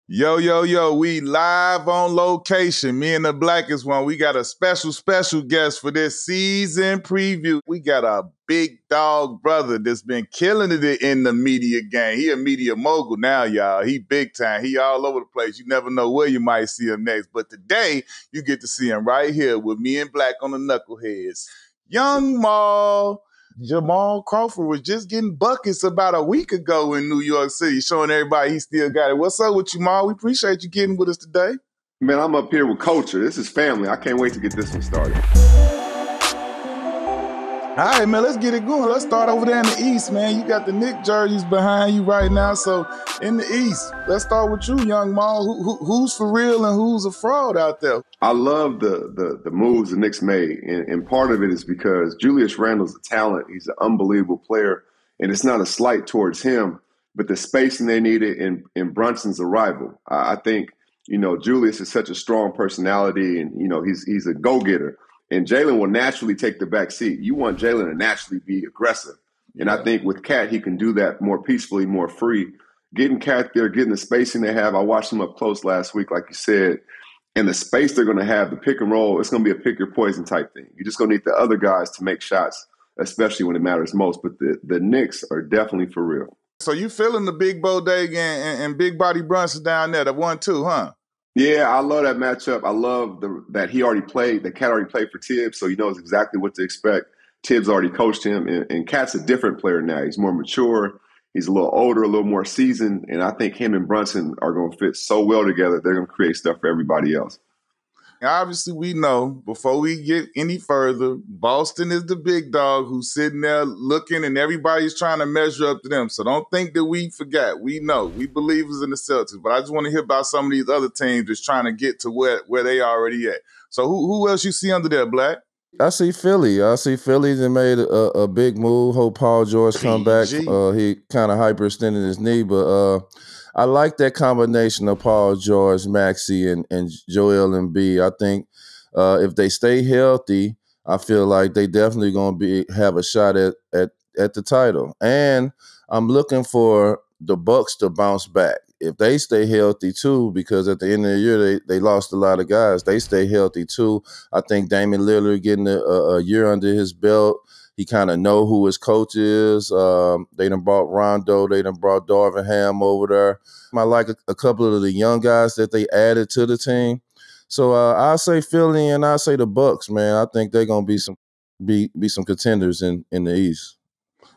Yo, yo, yo, we live on location. Me and the Blackest One. We got a special guest for this season preview. We got a big dog brother that's been killing it in the media game. He a media mogul now, y'all. He big time. He all over the place. You never know where you might see him next. But today, you get to see him right here with me and Black on the Knuckleheads. Young Maul. Jamal Crawford was just getting buckets about a week ago in New York City, showing everybody he still got it. What's up with you, Maul? We appreciate you getting with us today. Man, I'm up here with culture. This is family. I can't wait to get this one started. All right, man, let's get it going. Let's start over there in the East, man. You got the Knicks jerseys behind you right now. So in the East, let's start with you, Young Maul. Who's for real and who's a fraud out there? I love the moves the Knicks made, and part of it is because Julius Randle's a talent. He's an unbelievable player, and it's not a slight towards him, but the spacing they needed in Brunson's arrival. I think, Julius is such a strong personality, and, he's a go-getter. And Jalen will naturally take the back seat. You want Jalen to naturally be aggressive. And I think with Cat, he can do that more peacefully, more free. Getting Cat there, getting the spacing they have. I watched him up close last week, like you said. And the space they're going to have, the pick and roll, it's going to be a pick your poison type thing. You're just going to need the other guys to make shots, especially when it matters most. But the Knicks are definitely for real. So you feeling the big Bodega and big body Brunson down there, the 1-2, huh? Yeah, I love that matchup. I love that he already played, that Cat already played for Tibbs, so he knows exactly what to expect. Tibbs already coached him, and Cat's a different player now. He's more mature. He's a little older, a little more seasoned, and I think him and Brunson are going to fit so well together. They're going to create stuff for everybody else. Obviously, we know, before we get any further, Boston is the big dog who's sitting there looking, and everybody's trying to measure up to them. So don't think that we forgot. We know. We believers in the Celtics. But I just want to hear about some of these other teams that's trying to get to where they already at. So who else you see under there, Black? I see Philly. They made a big move. Hope Paul George come back. He kind of hyperextended his knee, but I like that combination of Paul George, Maxey, and Joel Embiid. I think if they stay healthy, I feel like they definitely going to have a shot at the title. And I'm looking for the Bucks to bounce back. If they stay healthy too, because at the end of the year they lost a lot of guys. They stay healthy too. I think Damian Lillard getting a year under his belt. He kind of know who his coach is. They done brought Rondo. They done brought Darvin Ham over there. I like a couple of the young guys that they added to the team. So I'll say Philly and I'll say the Bucks, man. I think they're gonna be some contenders in the East.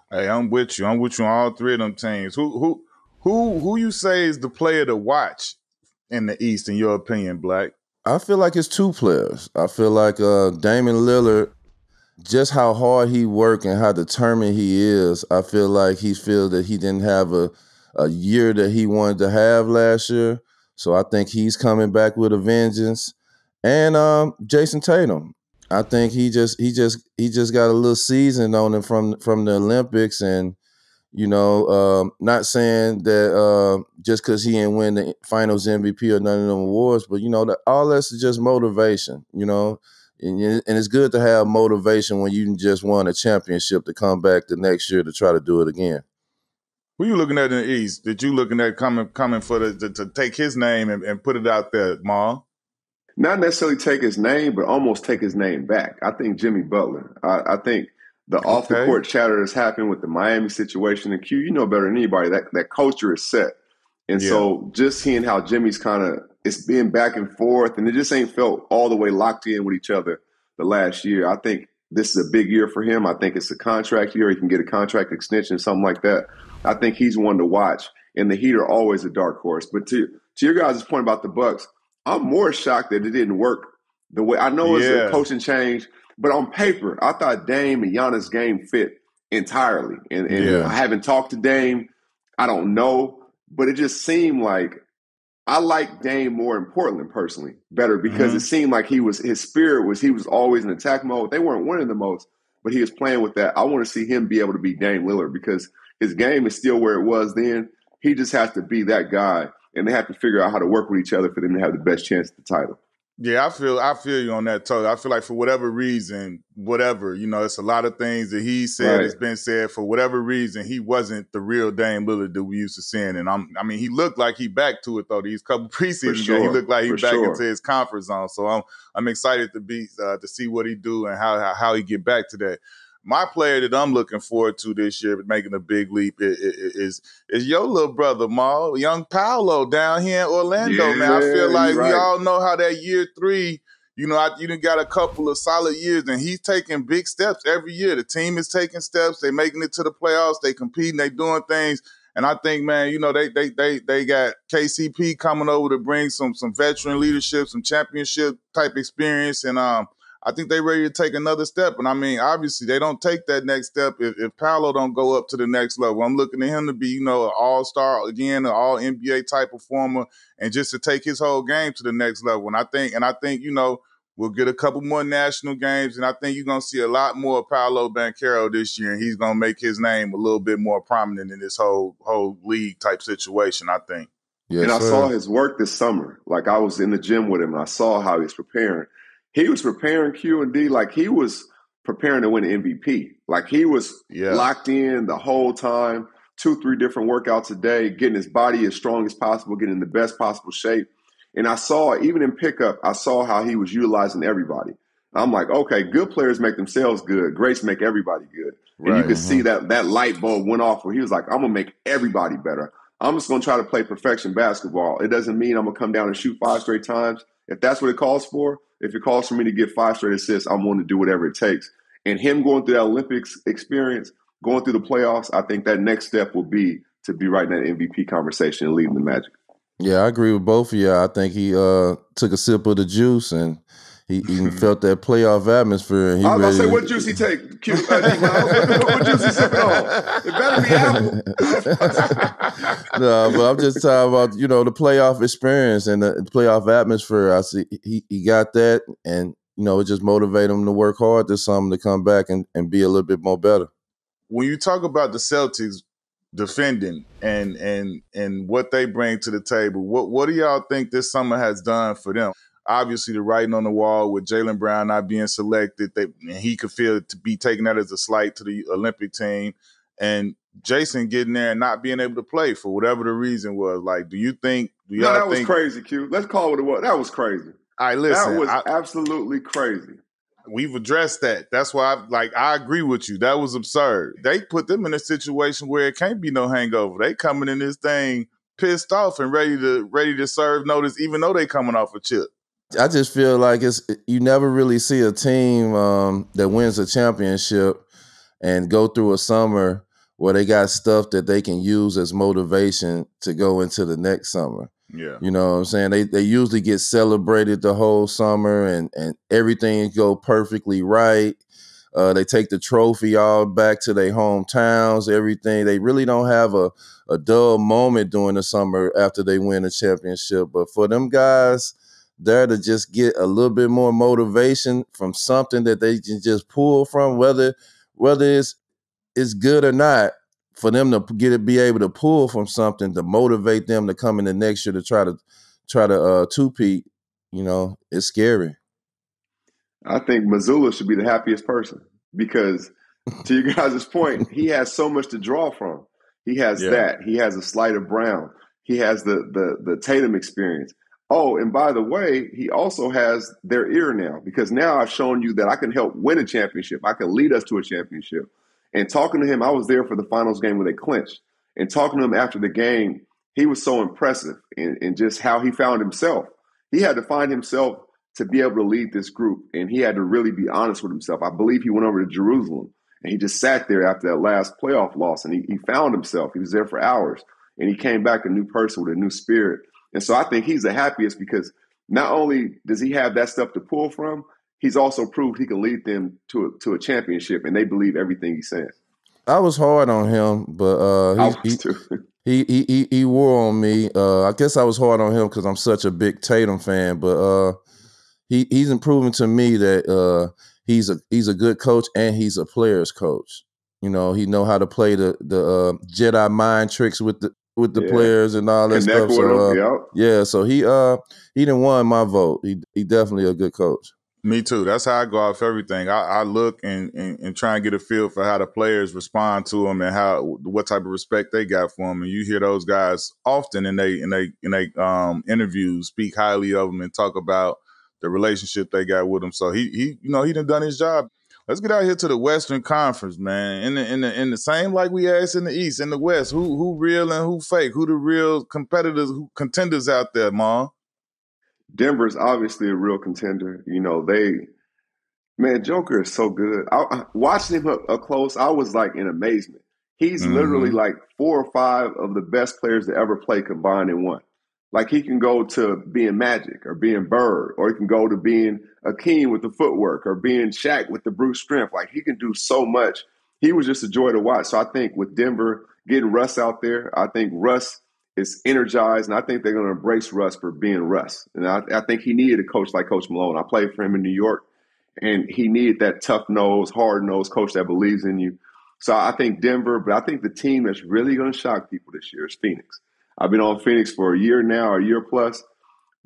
Hey, I'm with you. I'm with you on all three of them teams. Who you say is the player to watch in the East, in your opinion, Black? I feel like it's two players. I feel like Damian Lillard, just how hard he worked and how determined he is, I feel like he feels that he didn't have a year that he wanted to have last year. So I think he's coming back with a vengeance. And Jason Tatum, I think he just got a little season on him from the Olympics, and not saying that just because he didn't win the Finals MVP or none of them awards, but all that's just motivation, and it's good to have motivation when you just won a championship to come back the next year to try to do it again. Who you looking at in the East that you looking at coming for to take his name and put it out there, Ma? Not necessarily take his name, but almost take his name back. I think Jimmy Butler. I think the off-the-court chatter that's happened with the Miami situation, and Q, you know better than anybody, that culture is set. And so just seeing how Jimmy's it's being back and forth, and it just ain't felt all the way locked in with each other the last year. I think this is a big year for him. I think it's a contract year. He can get a contract extension, something like that. I think he's one to watch. And the Heat are always a dark horse. But to your guys' point about the Bucks, I'm more shocked that it didn't work the way. I know it's a coaching change, but on paper, I thought Dame and Giannis' game fit entirely. And I haven't talked to Dame. I don't know. But it just seemed like I like Dame more in Portland personally better because it seemed like his spirit was he was always in attack mode. They weren't winning the most, but he was playing with that. I want to see him be able to be Dame Lillard because his game is still where it was then. He just has to be that guy, and they have to figure out how to work with each other for them to have the best chance at the title. Yeah, I feel you on that totally. I feel like for whatever reason, it's a lot of things that he said has been said. For whatever reason, he wasn't the real Dame Lillard that we used to seeing. And he looked like he back to it though. These couple preseason games, he looked like he back into his comfort zone. So I'm excited to see what he do and how he get back to that. My player that I'm looking forward to this year, making a big leap, is your little brother, Maul, young Paolo down here in Orlando, man. I feel like we all know how that year 3, you done got a couple of solid years, and he's taking big steps every year. The team is taking steps. They making it to the playoffs. They competing. They doing things. And I think, man, they got KCP coming over to bring some veteran leadership, some championship type experience, and I think they're ready to take another step. And obviously they don't take that next step if Paolo don't go up to the next level. I'm looking at him to be, an all-star again, an all-NBA type performer, and just to take his whole game to the next level. And I think, we'll get a couple more national games, and I think you're going to see a lot more of Paolo Banchero this year, and he's going to make his name a little bit more prominent in this whole league type situation, I think. Yes, and I saw his work this summer. Like, I was in the gym with him, and I saw how he's preparing. He was preparing Q and D like he was preparing to win MVP. Like, he was locked in the whole time, 2-3 different workouts a day, getting his body as strong as possible, getting in the best possible shape. And I saw, even in pickup, I saw how he was utilizing everybody. I'm like, okay, good players make themselves good. Greats make everybody good. Right. And you could see that light bulb went off where he was like, I'm going to make everybody better. I'm just going to try to play perfection basketball. It doesn't mean I'm going to come down and shoot 5 straight times. If that's what it calls for, if it calls for me to get 5 straight assists, I'm willing to do whatever it takes. And him going through that Olympics experience, going through the playoffs, I think that next step will be to be right in that MVP conversation and leading the Magic. Yeah, I agree with both of you. I think he took a sip of the juice and he felt that playoff atmosphere. And I was going to say, what juice he take? What juice he sipping on? It better be apple. No, but I'm just talking about, the playoff experience and the playoff atmosphere. I see he got that, and, it just motivated him to work hard this summer to come back and be a little bit more better. When you talk about the Celtics defending and what they bring to the table, what do y'all think this summer has done for them? Obviously, the writing on the wall with Jaylen Brown not being selected, and he could feel to be taking that as a slight to the Olympic team, and Jason getting there and not being able to play for whatever the reason was. Like, do y'all think? That was crazy, Q. Let's call it what. That was crazy. All right, listen. That was absolutely crazy. We've addressed that. That's why I agree with you. That was absurd. They put them in a situation where it can't be no hangover. They coming in this thing pissed off and ready to serve notice, even though they coming off a chip. I just feel like you never really see a team that wins a championship and go through a summer where they got stuff that they can use as motivation to go into the next summer. Yeah. You know what I'm saying? They usually get celebrated the whole summer and everything go perfectly right. They take the trophy all back to their hometowns, everything. They really don't have a dull moment during the summer after they win a championship. But for them guys there to just get a little bit more motivation from something that they can just pull from, whether it's good or not, for them to be able to pull from something to motivate them to come in the next year to try to two-peat, it's scary. I think Mazzulla should be the happiest person because, to you guys' point, he has so much to draw from. He has that. He has a slight of Brown. He has the Tatum experience. Oh, and by the way, he also has their ear now because now I've shown you that I can help win a championship. I can lead us to a championship. And talking to him, I was there for the finals game where they clinched. And talking to him after the game, he was so impressive in just how he found himself. He had to find himself to be able to lead this group, and he had to really be honest with himself. I believe he went over to Jerusalem, and he just sat there after that last playoff loss, and he found himself. He was there for hours, and he came back a new person with a new spirit. And so I think he's the happiest because not only does he have that stuff to pull from, he's also proved he can lead them to a championship, and they believe everything he says. I was hard on him, but he wore on me. I guess I was hard on him because I'm such a big Tatum fan, but he's improving to me that he's a good coach and he's a player's coach. He know how to play the Jedi mind tricks with with the players and all that Connect stuff. with So them. yeah, so he done won my vote. He definitely a good coach. Me too. That's how I go off everything. I look and try and get a feel for how the players respond to him and what type of respect they got for him. And you hear those guys often in they interviews speak highly of him and talk about the relationship they got with him. So he done his job. Let's get out here to the Western Conference, man. In the same like we asked in the East, in the West, who real and who fake? Who the real competitors, who contenders out there, Ma? Denver's obviously a real contender. Man, Joker is so good. Watching him up close, I was like in amazement. He's literally like 4 or 5 of the best players to ever play combined in one. Like he can go to being Magic or being Bird, or he can go to being Akeem with the footwork or being Shaq with the brute strength. Like he can do so much. He was just a joy to watch. So I think with Denver getting Russ out there, I think Russ is energized, and I think they're going to embrace Russ for being Russ. And I think he needed a coach like Coach Malone. I played for him in New York. And he needed that tough-nosed, hard-nosed coach that believes in you. So I think Denver, but I think the team that's really going to shock people this year is Phoenix. I've been on Phoenix for a year now, a year plus.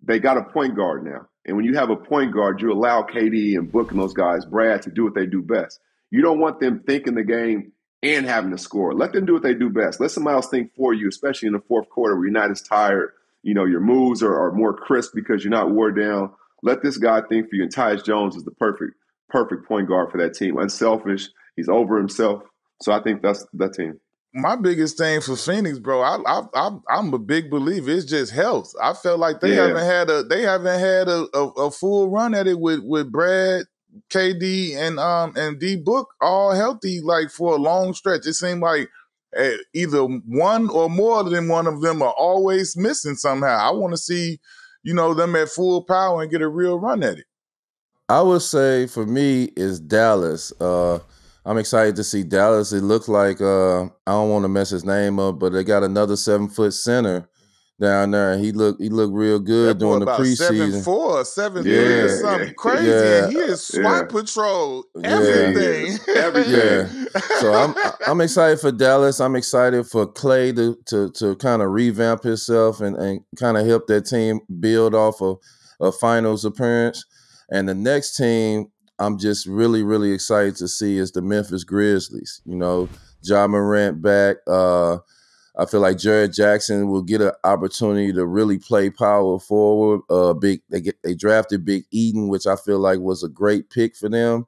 They got a point guard now. And when you have a point guard, you allow KD and Book and those guys, Brad, to do what they do best. You don't want them thinking the game and having to score. Let them do what they do best. Let somebody else think for you, especially in the fourth quarter where you're not as tired. Your moves are more crisp because you're not wore down. Let this guy think for you. And Tyus Jones is the perfect point guard for that team. Unselfish. He's over himself. So I think that's that team. My biggest thing for Phoenix, bro, I'm a big believer. It's just health. I felt like they haven't had a full run at it with Brad, KD, and D Book all healthy like for a long stretch. It seemed like either one or more than one of them are always missing somehow. I want to see, them at full power and get a real run at it. I would say for me is Dallas. I'm excited to see Dallas. It looks like I don't want to mess his name up, but they got another 7-foot center down there. He looked real good during the preseason. 7'4", 7'3", or something crazy. Yeah. And he is SWAT patrol everything. Everything. Yeah. So I'm excited for Dallas. I'm excited for Clay to kind of revamp himself and kind of help that team build off of a finals appearance. And the next team I'm just really, really excited to see is the Memphis Grizzlies. Ja Morant back. I feel like Jared Jackson will get an opportunity to really play power forward. They drafted Big Eden, which I feel like was a great pick for them.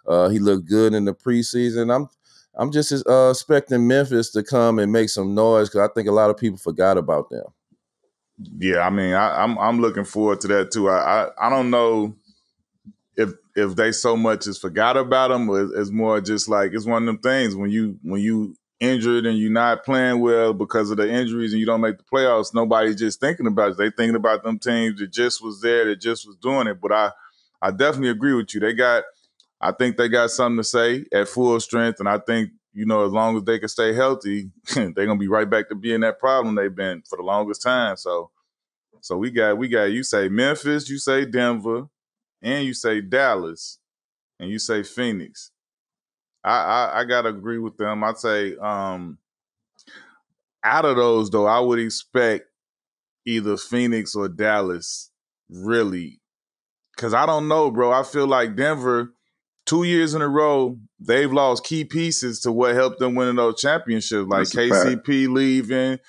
He looked good in the preseason. I'm just expecting Memphis to come and make some noise because I think a lot of people forgot about them. Yeah, I mean, I'm looking forward to that too. I don't know if they so much as forgot about them, or it's more just like it's one of them things when you injured and you're not playing well because of the injuries and you don't make the playoffs, nobody's just thinking about it. They thinking about them teams that just was there, that just was doing it. But I definitely agree with you. I think they got something to say at full strength, and I think as long as they can stay healthy, they're gonna be right back to being that problem they've been for the longest time. So we got you say Memphis, you say Denver, and you say Dallas, and you say Phoenix. I gotta agree with them. I'd say out of those though, I would expect either Phoenix or Dallas, really. Cause I don't know, bro. I feel like Denver, 2 years in a row, they've lost key pieces to what helped them win those championships. Like KCP leaving,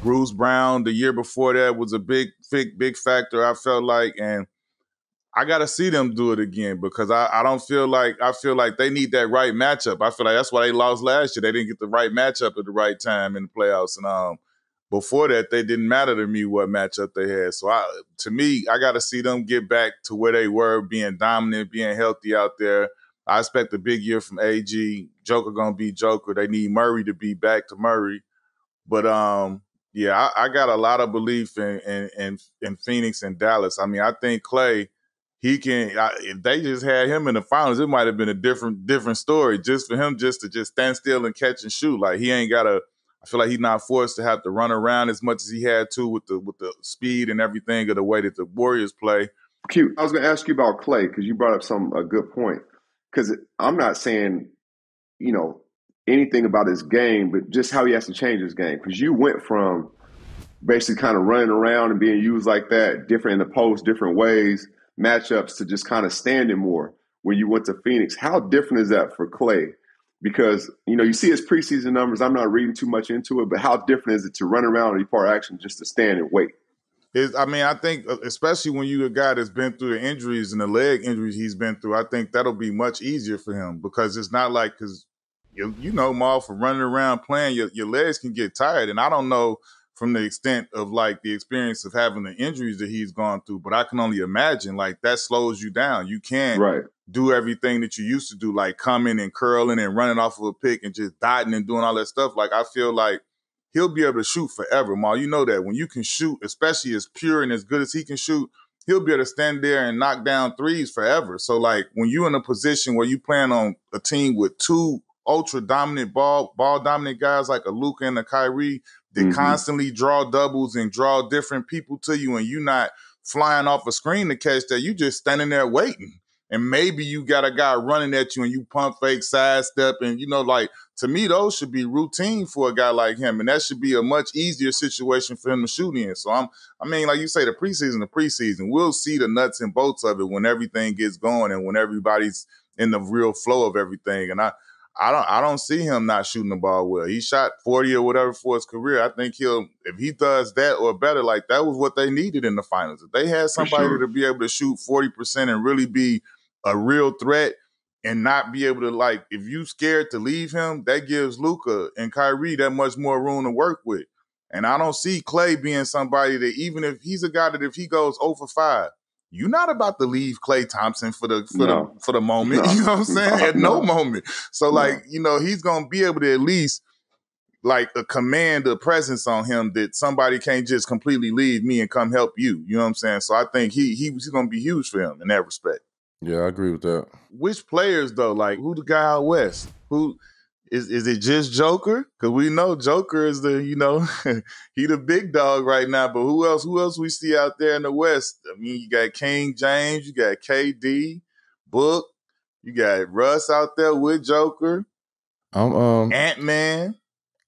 Bruce Brown the year before that was a big factor, I felt like, and I got to see them do it again because I feel like they need that right matchup. I feel like that's why they lost last year. They didn't get the right matchup at the right time in the playoffs. And before that, they didn't matter to me what matchup they had. So to me, I got to see them get back to where they were, being dominant, being healthy out there. I expect a big year from AG. Joker going to be Joker. They need Murray to be back to Murray. But yeah, I got a lot of belief in Phoenix and Dallas. I mean, I think Clay, he can. If they just had him in the finals, it might have been a different story. Just for him, just to stand still and catch and shoot. Like he ain't got to. I feel like he's not forced to have to run around as much as he had to with the speed and everything of the way that the Warriors play. Q, I was going to ask you about Clay because you brought up a good point. Because I'm not saying, in anything about his game, but just how he has to change his game. Because you went from basically kind of running around and being used like that, different in the post, different ways, matchups, to just kind of standing more when you went to Phoenix. How different is that for Clay? Because, you see his preseason numbers. I'm not reading too much into it, but how different is it to run around and be part of action just to stand and wait? I think especially when you're a guy that's been through the injuries and the leg injuries he's been through, I think that'll be much easier for him because it's not like, because Maul, for running around playing, your legs can get tired. And I don't know from the extent of like the experience of having the injuries that he's gone through, but I can only imagine like that slows you down. You can't do everything that you used to do, like coming and curling and running off of a pick and just dotting and doing all that stuff. Like I feel like he'll be able to shoot forever, Ma. You know that when you can shoot, especially as pure and as good as he can shoot, he'll be able to stand there and knock down threes forever. So like when you're in a position where you plan on a team with two ultra dominant ball dominant guys like a Luka and a Kyrie that constantly draw doubles and draw different people to you, and you not flying off a screen to catch that, you just standing there waiting. And maybe you got a guy running at you and you pump fake sidestep, and like to me those should be routine for a guy like him, and that should be a much easier situation for him to shoot in. So like you say, the preseason, we'll see the nuts and bolts of it when everything gets going and when everybody's in the real flow of everything. And I don't see him not shooting the ball well. He shot 40 or whatever for his career. I think if he does that or better, like that was what they needed in the finals. If they had somebody to be able to shoot 40% and really be a real threat and not be able to, like, if you scared to leave him, that gives Luka and Kyrie that much more room to work with. And I don't see Clay being somebody that, even if he's a guy that if he goes 0 for 5, you're not about to leave Klay Thompson for the moment. You know what I'm saying? At no moment. So he's gonna be able to at least like command a presence on him that somebody can't just completely leave me and come help you. You know what I'm saying? So I think he's gonna be huge for him in that respect. Yeah, I agree with that. Which players though? Like who the guy out west? Who is it just Joker? Because we know Joker is the, he the big dog right now, but who else we see out there in the West? I mean, you got King James, you got KD, Book, you got Russ out there with Joker. Ant-Man.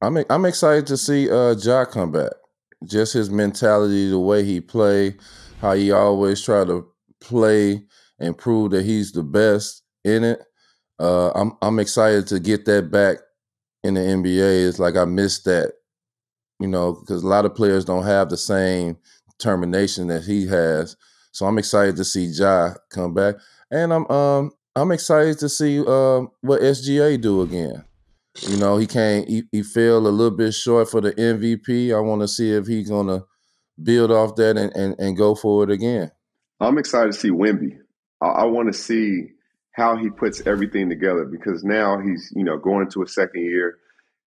I'm excited to see Ja come back. Just his mentality, the way he play, how he always try to play and prove that he's the best in it. I'm excited to get that back in the NBA. It's like I missed that, because a lot of players don't have the same determination that he has. So I'm excited to see Ja come back, and I'm excited to see what SGA do again. He fell a little bit short for the MVP. I want to see if he's gonna build off that and go for it again. I'm excited to see Wemby. I want to see how he puts everything together, because now he's, going into a second year.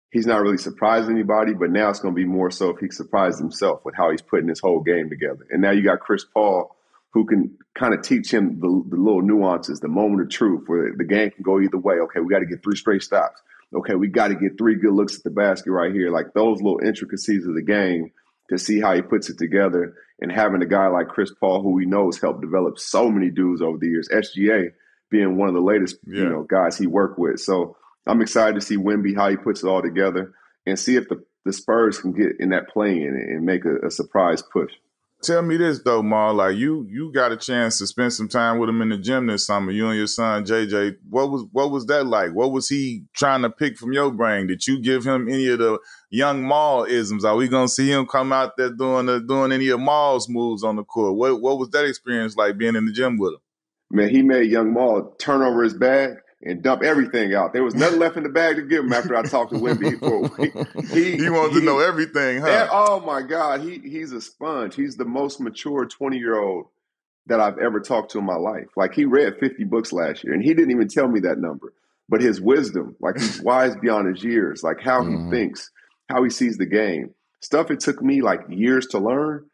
He's not really surprised anybody, but now it's going to be more so if he surprised himself with how he's putting his whole game together. And now you got Chris Paul, who can kind of teach him the little nuances, the moment of truth, where the game can go either way. Okay, we got to get 3 straight stops. Okay, we got to get 3 good looks at the basket right here. Like those little intricacies of the game, to see how he puts it together. And having a guy like Chris Paul, who we know has helped develop so many dudes over the years, SGA being one of the latest guys he worked with. So I'm excited to see Wemby, how he puts it all together, and see if the Spurs can get in that play-in and make a surprise push. Tell me this though, Mar, like you got a chance to spend some time with him in the gym this summer, you and your son JJ. What was that like? What was he trying to pick from your brain? Did you give him any of the young Maul-isms? Are we gonna see him come out there doing any of Maul's moves on the court? What was that experience like being in the gym with him? Man, he made young Maul turn over his bag and dump everything out. There was nothing left in the bag to give him after I talked to Wemby for a week. He wanted to know everything, huh? Oh, my God. He's a sponge. He's the most mature 20-year-old that I've ever talked to in my life. Like, he read 50 books last year, and he didn't even tell me that number. But his wisdom, like he's wise beyond his years, like how he thinks, how he sees the game. Stuff it took me like years to learn,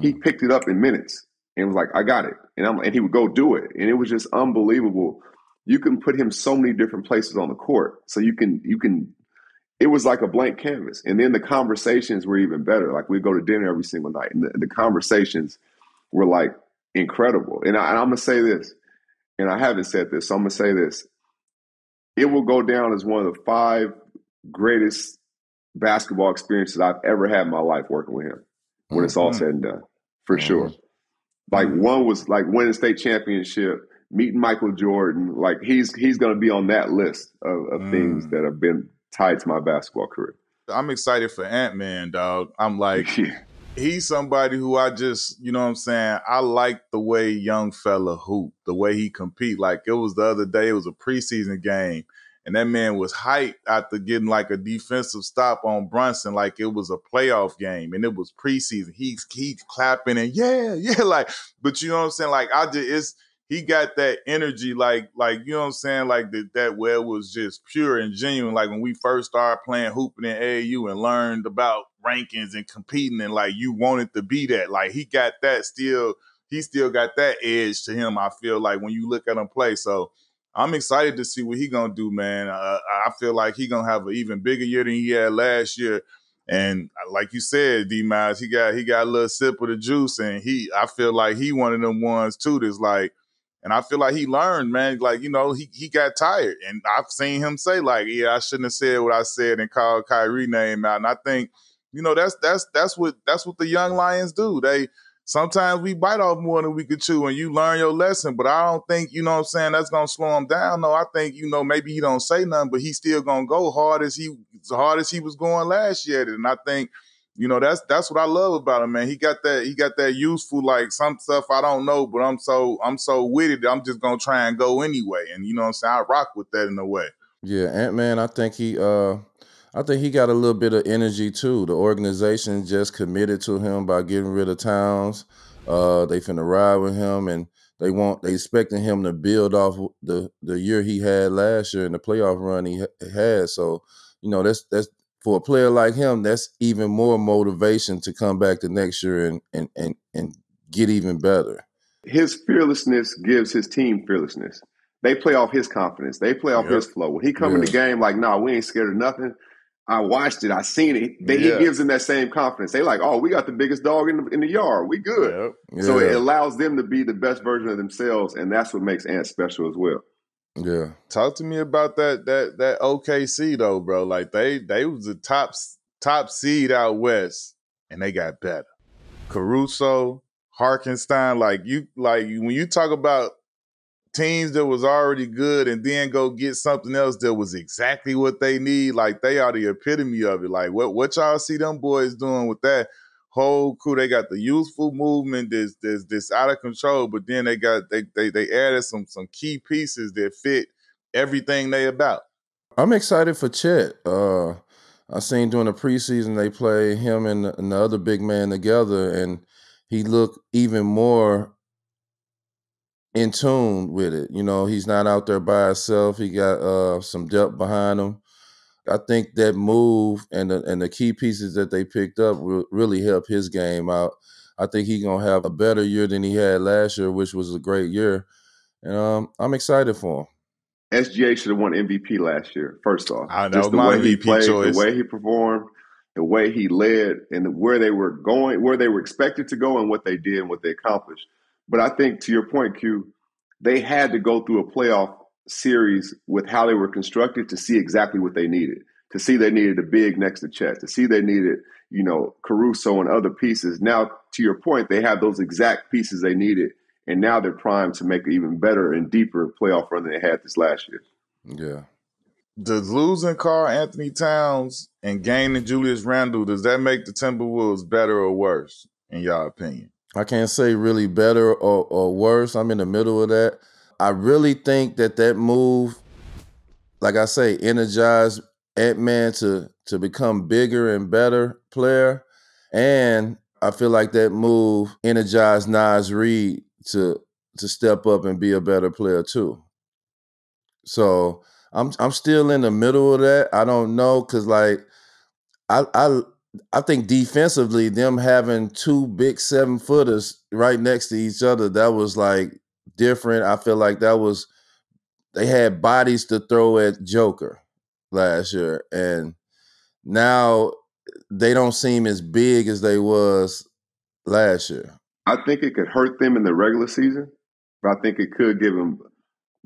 he picked it up in minutes and was like, I got it. And he would go do it. And it was just unbelievable. You can put him so many different places on the court. So you can, it was like a blank canvas. And then the conversations were even better. Like we'd go to dinner every single night, and the conversations were like incredible. And I'm going to say this, and I haven't said this, so I'm going to say this. It will go down as one of the 5 greatest basketball experiences I've ever had in my life working with him when it's all said and done, for sure. Like one was like winning state championship, meeting Michael Jordan. Like he's going to be on that list of things that have been tied to my basketball career. I'm excited for Ant-Man, dog. I'm like, he's somebody who I just, you know what I'm saying? I like the way young fella hoop, the way he compete. Like it was the other day, it was a preseason game, and that man was hyped after getting like a defensive stop on Brunson, like it was a playoff game, and it was preseason. He's clapping and yeah, like, but you know what I'm saying? Like he got that energy, like you know what I'm saying, like that where it was just pure and genuine. Like when we first started playing hooping in AAU and learned about rankings and competing, and like you wanted to be that. Like he got that still. He still got that edge to him. I feel like when you look at him play. So I'm excited to see what he gonna do, man. I feel like he gonna have an even bigger year than he had last year. And like you said, D-Miles, he got a little sip of the juice, and I feel like he one of them ones too that's like. And I feel like he learned, man. Like, you know, he got tired. And I've seen him say, like, yeah, I shouldn't have said what I said and called Kyrie name out. And I think, you know, that's what the young Lions do. Sometimes we bite off more than we could chew, and you learn your lesson. But I don't think, you know what I'm saying, that's gonna slow him down. No, I think, you know, maybe he don't say nothing, but he's still gonna go hard as he was going last year. And I think, you know, that's what I love about him, man. He got that useful, like some stuff I don't know, but I'm so with it, I'm just gonna try and go anyway. And you know what I'm saying? I rock with that in a way. Yeah, Ant-Man, I think he got a little bit of energy too. The organization just committed to him by getting rid of Towns. They finna ride with him, and they expecting him to build off the year he had last year and the playoff run he had. So, you know, that's for a player like him, that's even more motivation to come back the next year and get even better. His fearlessness gives his team fearlessness. They play off his confidence. They play off his flow. When he come in the game like, nah, we ain't scared of nothing. I watched it. I seen it. He gives them that same confidence. They like, oh, we got the biggest dog in the yard. We good. So it allows them to be the best version of themselves, and that's what makes Ant special as well. Yeah. Talk to me about that OKC though, bro. Like they was the top seed out west, and they got better. Caruso, Harkenstein, like when you talk about teams that was already good and then go get something else that was exactly what they need, like they are the epitome of it. Like what y'all see them boys doing with that whole crew? They got the youthful movement that's out of control, but then they added some key pieces that fit everything they about. I'm excited for Chet. I seen during the preseason they play him and the other big man together, and he looked even more in tune with it. You know, he's not out there by himself. He got some depth behind him. I think that move and the key pieces that they picked up will really help his game out. I think he's going to have a better year than he had last year, which was a great year. And I'm excited for him. SGA should have won MVP last year, first off. I know, just the way he played, choice. The way he performed, the way he led, and where they were going, where they were expected to go, and what they did and what they accomplished. But I think, to your point, Q, they had to go through a playoff series with how they were constructed to see exactly what they needed. To see they needed a big next to Chet. To see they needed, you know, Caruso and other pieces. Now, to your point, they have those exact pieces they needed. And now they're primed to make an even better and deeper playoff run than they had this last year. Yeah. Does losing Karl Anthony Towns and gaining Julius Randle, does that make the Timberwolves better or worse, in your opinion? I can't say really better or worse. I'm in the middle of that. I really think that move, like I say, energized Ant-Man to become bigger and better player. And I feel like that move energized Naz Reid to step up and be a better player too. So I'm still in the middle of that. I don't know, because like I think defensively, them having two big 7-footers right next to each other, that was like different. I feel like they had bodies to throw at Joker last year, and now they don't seem as big as they was last year. I think it could hurt them in the regular season, but I think it could give them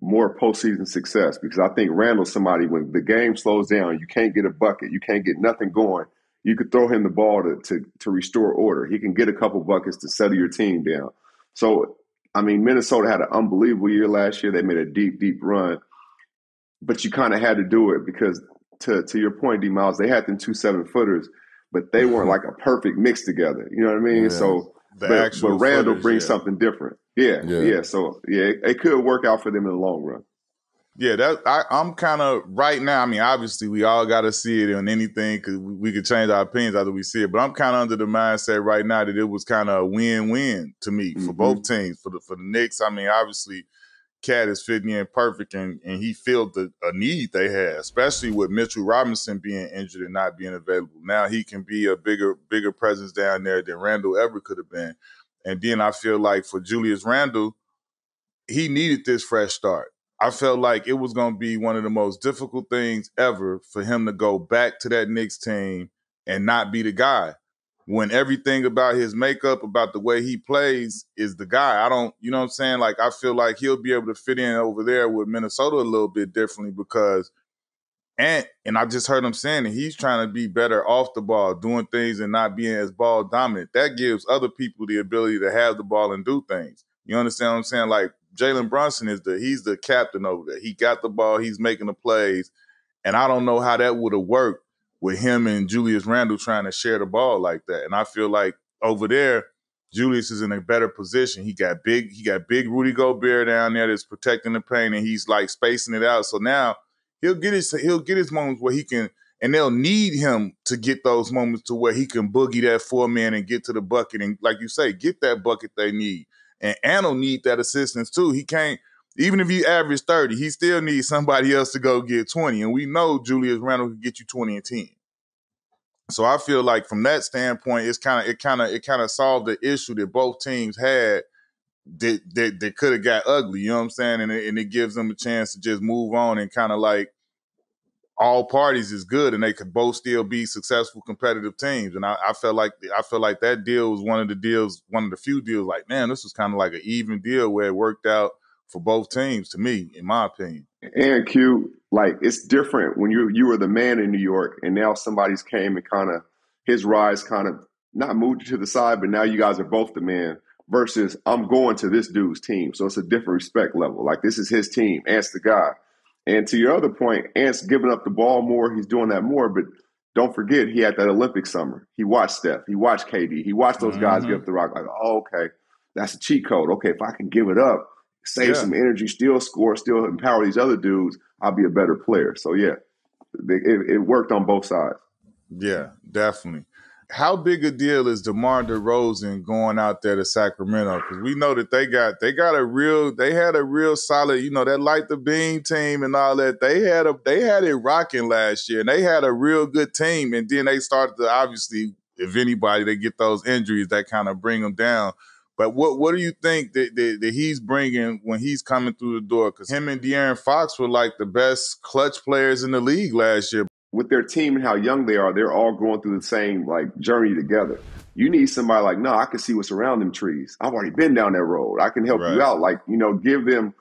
more postseason success, because I think Randall's somebody, when the game slows down, you can't get a bucket, you can't get nothing going. You could throw him the ball to restore order. He can get a couple buckets to settle your team down. So, I mean, Minnesota had an unbelievable year last year. They made a deep, deep run, but you kind of had to do it because, to your point, D Miles, they had them 2 7-footers, but they weren't like a perfect mix together. You know what I mean? Yeah. So, but Randall brings something different. Yeah. So, it could work out for them in the long run. Yeah, I'm kind of right now. I mean, obviously, we all got to see it on anything because we could change our opinions after we see it. But I'm kind of under the mindset right now that it was kind of a win-win to me for both teams. For the Knicks, I mean, obviously, Cat is fitting in perfect, and he filled a need they had, especially with Mitchell Robinson being injured and not being available. Now he can be a bigger presence down there than Randall ever could have been. And then I feel like for Julius Randle, he needed this fresh start. I felt like it was going to be one of the most difficult things ever for him to go back to that Knicks team and not be the guy. When everything about his makeup, about the way he plays is the guy. You know what I'm saying? Like, I feel like he'll be able to fit in over there with Minnesota a little bit differently because, and I just heard him saying that he's trying to be better off the ball, doing things and not being as ball dominant. That gives other people the ability to have the ball and do things. You understand what I'm saying? Like, Jalen Brunson he's the captain over there. He got the ball, he's making the plays, and I don't know how that would have worked with him and Julius Randle trying to share the ball like that. And I feel like over there, Julius is in a better position. He got big Rudy Gobert down there that's protecting the paint, and he's like spacing it out. So now he'll get his moments where he can, and they'll need him to get those moments to where he can boogie that 4-man and get to the bucket and, like you say, get that bucket they need. And An'll need that assistance too. He can't, even if he averaged 30, he still needs somebody else to go get 20. And we know Julius Randle can get you 20 and 10. So I feel like from that standpoint, it kind of solved the issue that both teams had that could have got ugly. You know what I'm saying? And it gives them a chance to just move on and kind of like all parties is good and they could both still be successful competitive teams. And I felt like that deal was one of the few deals like, man, this was kind of like an even deal where it worked out for both teams to me, in my opinion. And Q, like, it's different when you were the man in New York and now somebody's came and kind of his rise kind of not moved you to the side, but now you guys are both the man versus I'm going to this dude's team. So it's a different respect level. Like, this is his team. Ant's the guy. And to your other point, Ant's giving up the ball more. He's doing that more. But don't forget, he had that Olympic summer. He watched Steph. He watched KD. He watched those guys give up the rock. Like, oh, okay, that's a cheat code. Okay, if I can give it up, save some energy, still score, still empower these other dudes, I'll be a better player. So, yeah, it worked on both sides. Yeah, definitely. How big a deal is DeMar DeRozan going out there to Sacramento? Because we know that they had a real solid, you know, that Light the Beam team and all that. They had it rocking last year, and they had a real good team. And then they started to, obviously, if anybody, they get those injuries that kind of bring them down. But what do you think that he's bringing when he's coming through the door? Because him and De'Aaron Fox were like the best clutch players in the league last year. With their team and how young they are, they're all going through the same like journey together. You need somebody like, no, I can see what's around them trees. I've already been down that road. I can help you out. Like, you know, give them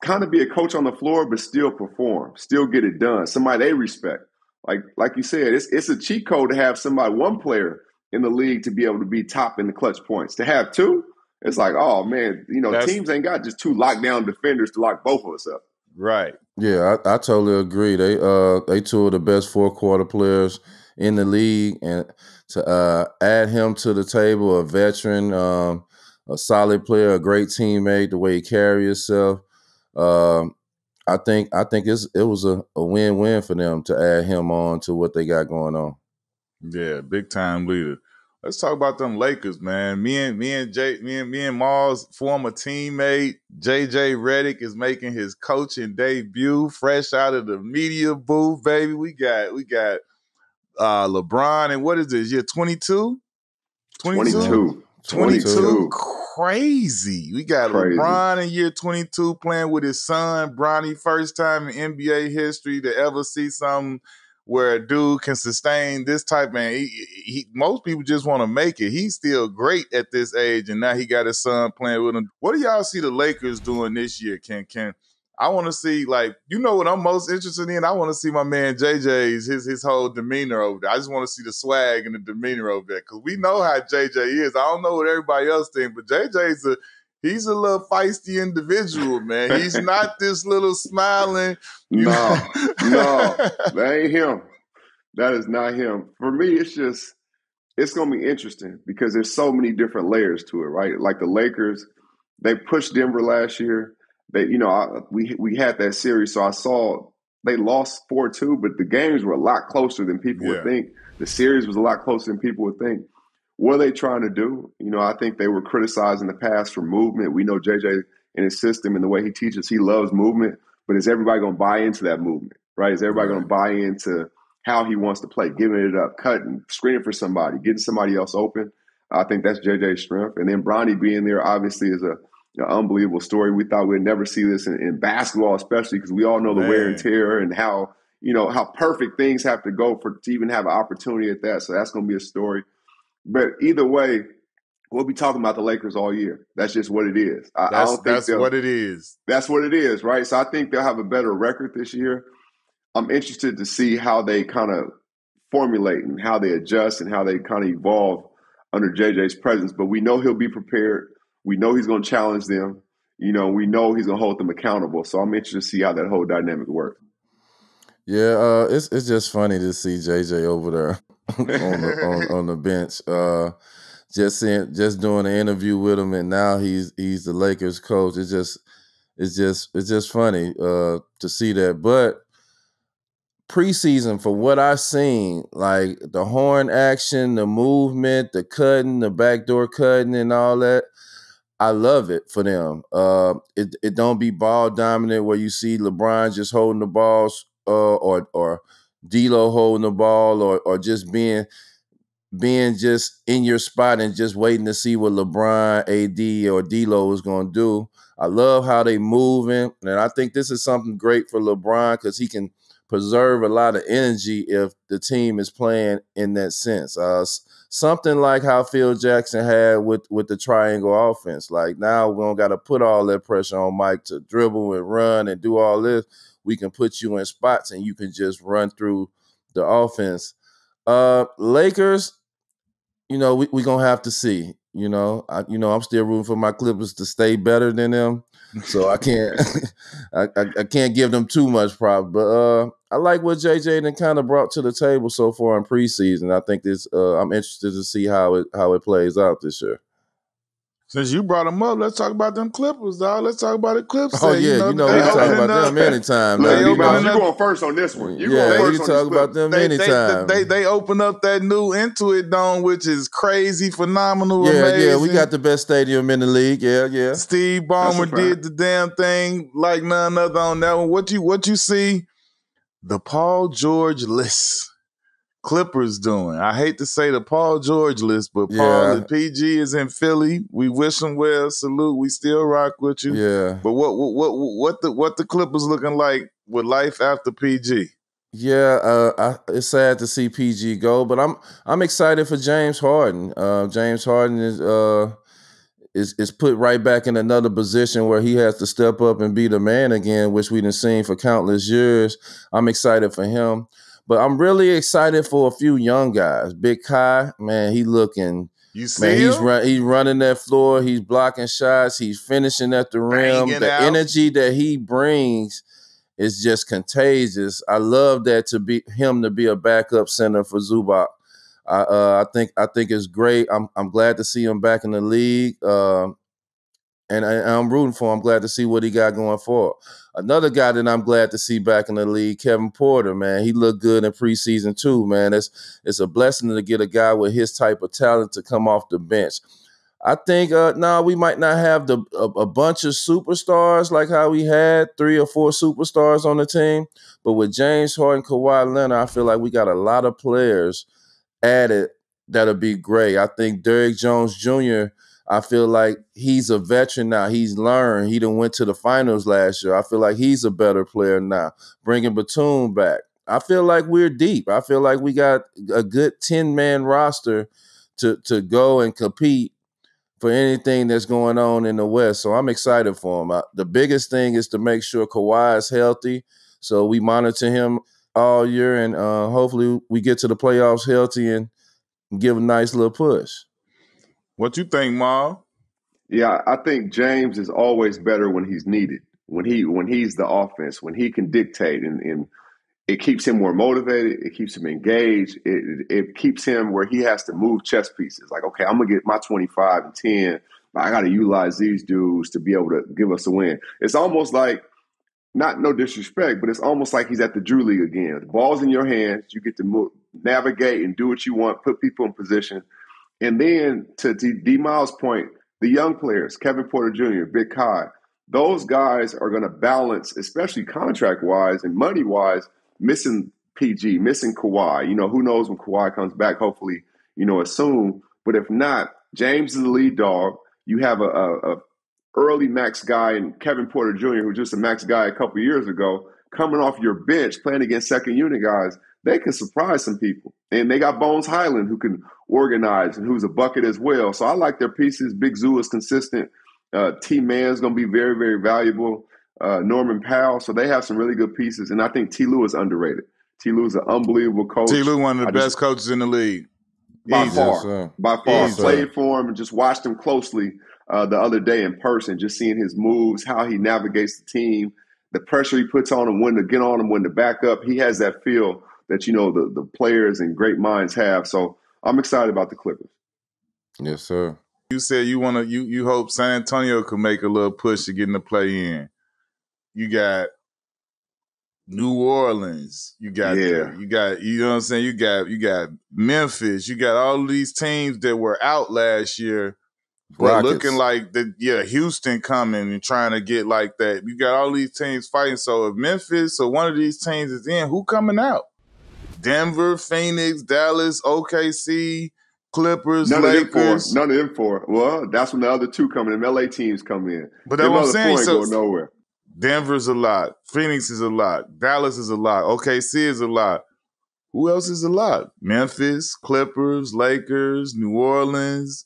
kind of be a coach on the floor, but still perform, still get it done. Somebody they respect. Like you said, it's a cheat code to have one player in the league to be able to be top in the clutch points. To have two, it's like, oh man, you know, teams ain't got just two lockdown defenders to lock both of us up. Right. Yeah, I totally agree. They two of the best 4-quarter players in the league, and to add him to the table, a veteran, a solid player, a great teammate, the way he carries himself, I think it was a win-win for them to add him on to what they got going on. Yeah, big time leader. Let's talk about them Lakers, man. Me and Maul's former teammate JJ Redick is making his coaching debut, fresh out of the media booth, baby. We got LeBron, and what is this? Year 22? 22. Crazy. We got LeBron in year 22 playing with his son, Bronny, first time in NBA history to ever see something where a dude can sustain this type, man. Most people just want to make it. He's still great at this age, and now he got his son playing with him. What do y'all see the Lakers doing this year? I want to see, like, you know what I'm most interested in? I want to see my man JJ's, his whole demeanor over there. I just want to see the swag and the demeanor over there, because we know how JJ is. I don't know what everybody else thinks, but he's a little feisty individual, man. He's not this little smiling. No, that ain't him. That is not him. For me, it's going to be interesting because there's so many different layers to it, right? Like the Lakers, they pushed Denver last year. They, we had that series, so I saw they lost 4-2, but the games were a lot closer than people would think. The series was a lot closer than people would think. What are they trying to do? I think they were criticized in the past for movement. We know JJ and his system and the way he teaches, he loves movement, but is everybody going to buy into that movement, right? Is everybody going to buy into how he wants to play, giving it up, cutting, screening for somebody, getting somebody else open? I think that's JJ's strength. And then Bronny being there obviously is an unbelievable story. We thought we'd never see this in basketball, especially because we all know the wear and tear and how perfect things have to go to even have an opportunity at that. So that's going to be a story. But either way, we'll be talking about the Lakers all year. That's just what it is. That's what it is. That's what it is, right? So I think they'll have a better record this year. I'm interested to see how they kind of formulate and how they adjust and how they kind of evolve under JJ's presence. But we know he'll be prepared. We know he's going to challenge them. We know he's going to hold them accountable. So I'm interested to see how that whole dynamic works. Yeah, it's just funny to see JJ over there on the bench. Just doing an interview with him, and now he's the Lakers coach. It's just funny to see that. But preseason, for what I've seen, like the horn action, the movement, the cutting, the backdoor cutting, and all that, I love it for them. It don't be ball dominant where you see LeBron just holding the balls, or D'Lo holding the ball, or just being just in your spot and just waiting to see what LeBron, AD, or D'Lo is going to do. I love how they moving, and I think this is something great for LeBron because he can preserve a lot of energy if the team is playing in that sense. Something like how Phil Jackson had with the triangle offense. Like now we don't got to put all that pressure on Mike to dribble and run and do all this. We can put you in spots and you can just run through the offense. Lakers, we're going to have to see. I'm still rooting for my Clippers to stay better than them. So I can't I can't give them too much props. But I like what JJ then kind of brought to the table so far in preseason. I think I'm interested to see how it plays out this year. Since you brought them up, let's talk about them Clippers, dog. Let's talk about the Clips. Oh, yeah, we can talk about them anytime. You're going first on this one. We can talk about them anytime. They open up that new Intuit Dome, which is crazy, phenomenal, amazing. Yeah, we got the best stadium in the league. Yeah. Steve Ballmer did the damn thing like none other on that one. What you see the Paul George list Clippers doing? I hate to say the Paul George list, but Paul and PG is in Philly. We wish him well. Salute. We still rock with you. Yeah. But what the Clippers looking like with life after PG? Yeah, it's sad to see PG go, but I'm excited for James Harden. James Harden is put right back in another position where he has to step up and be the man again, which we've been seeing for countless years. I'm excited for him. But I'm really excited for a few young guys. Big Kai, man, he looking. You see him? He's running that floor. He's blocking shots. He's finishing at the rim. The energy that he brings is just contagious. I love that to be a backup center for Zubac. I think it's great. I'm glad to see him back in the league. And I'm rooting for him. I'm glad to see what he got going forward. Another guy that I'm glad to see back in the league, Kevin Porter, man. He looked good in preseason too, man. It's a blessing to get a guy with his type of talent to come off the bench. I think we might not have a bunch of superstars like how we had 3 or 4 superstars on the team. But with James Harden, Kawhi Leonard, I feel like we got a lot of players added that'll be great. I think Derrick Jones Jr., I feel like he's a veteran now. He's learned. He done went to the finals last year. I feel like he's a better player now. Bringing Batum back. I feel like we're deep. I feel like we got a good 10-man roster to go and compete for anything that's going on in the West. So I'm excited for him. The biggest thing is to make sure Kawhi is healthy. So we monitor him all year, and hopefully we get to the playoffs healthy and give a nice little push. What you think, Ma? Yeah, I think James is always better when he's needed. When he's the offense, when he can dictate, and it keeps him more motivated. It keeps him engaged. It keeps him where he has to move chess pieces. Like, okay, I'm going to get my 25 and 10, but I got to utilize these dudes to be able to give us a win. It's almost like, not no disrespect, but it's almost like he's at the Drew League again. The ball's in your hands. You get to navigate and do what you want, put people in position. And then to D. Miles' point, the young players, Kevin Porter Jr., Big Kai, those guys are going to balance, especially contract-wise and money-wise, missing PG, missing Kawhi. Who knows when Kawhi comes back, hopefully, as soon. But if not, James is the lead dog. You have a early max guy and Kevin Porter Jr., who was just a max guy a couple years ago, coming off your bench, playing against second unit guys. They can surprise some people. And they got Bones Highland, who can organize and who's a bucket as well. So I like their pieces. Big Zoo is consistent. T-Man's going to be very, very valuable. Norman Powell. So they have some really good pieces. And I think T. Lue is underrated. T. Lue is an unbelievable coach. T. Lue, one of the best coaches in the league. By far. Easy. Played for him and just watched him closely the other day in person, just seeing his moves, how he navigates the team, the pressure he puts on him, when to get on him, when to back up. He has that feel that, the players and great minds have. So I'm excited about the Clippers. Yes, sir. You said you hope San Antonio could make a little push to get in the play-in. You got New Orleans. You got you know what I'm saying? You got Memphis. You got all these teams that were out last year, but looking like Houston coming and trying to get like that. You got all these teams fighting. So if Memphis or one of these teams is in, who coming out? Denver, Phoenix, Dallas, OKC, Clippers, Lakers. None of them four. Well, that's when the other two come in. Them LA teams come in. But that's what I'm saying. So going nowhere. Denver's a lot. Phoenix is a lot. Dallas is a lot. OKC is a lot. Who else is a lot? Memphis, Clippers, Lakers, New Orleans,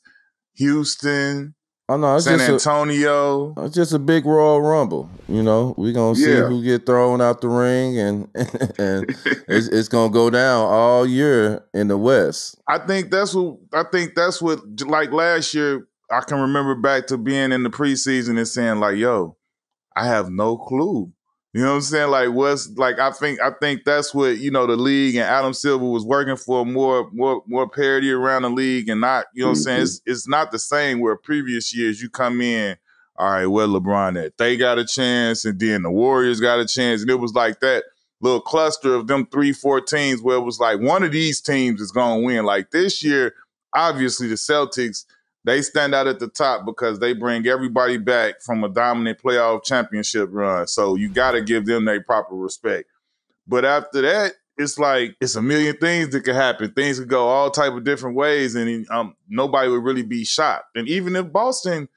Houston, San Antonio. It's just a big Royal Rumble. We're going to see who get thrown out the ring, and it's going to go down all year in the West. I think that's what like last year, I can remember back to being in the preseason and saying like, yo, I have no clue. You know what I'm saying? Like, I think that's what, the league and Adam Silver was working for, more parity around the league, and not, what I'm saying? It's not the same where previous years you come in, all right, where LeBron at? They got a chance, and then the Warriors got a chance, and it was like that little cluster of them 3-4 teams where it was like one of these teams is going to win. Like this year, obviously the Celtics, they stand out at the top because they bring everybody back from a dominant playoff championship run. So you got to give them their proper respect. But after that, it's like it's a million things that could happen. Things could go all type of different ways, and nobody would really be shocked. And even if Boston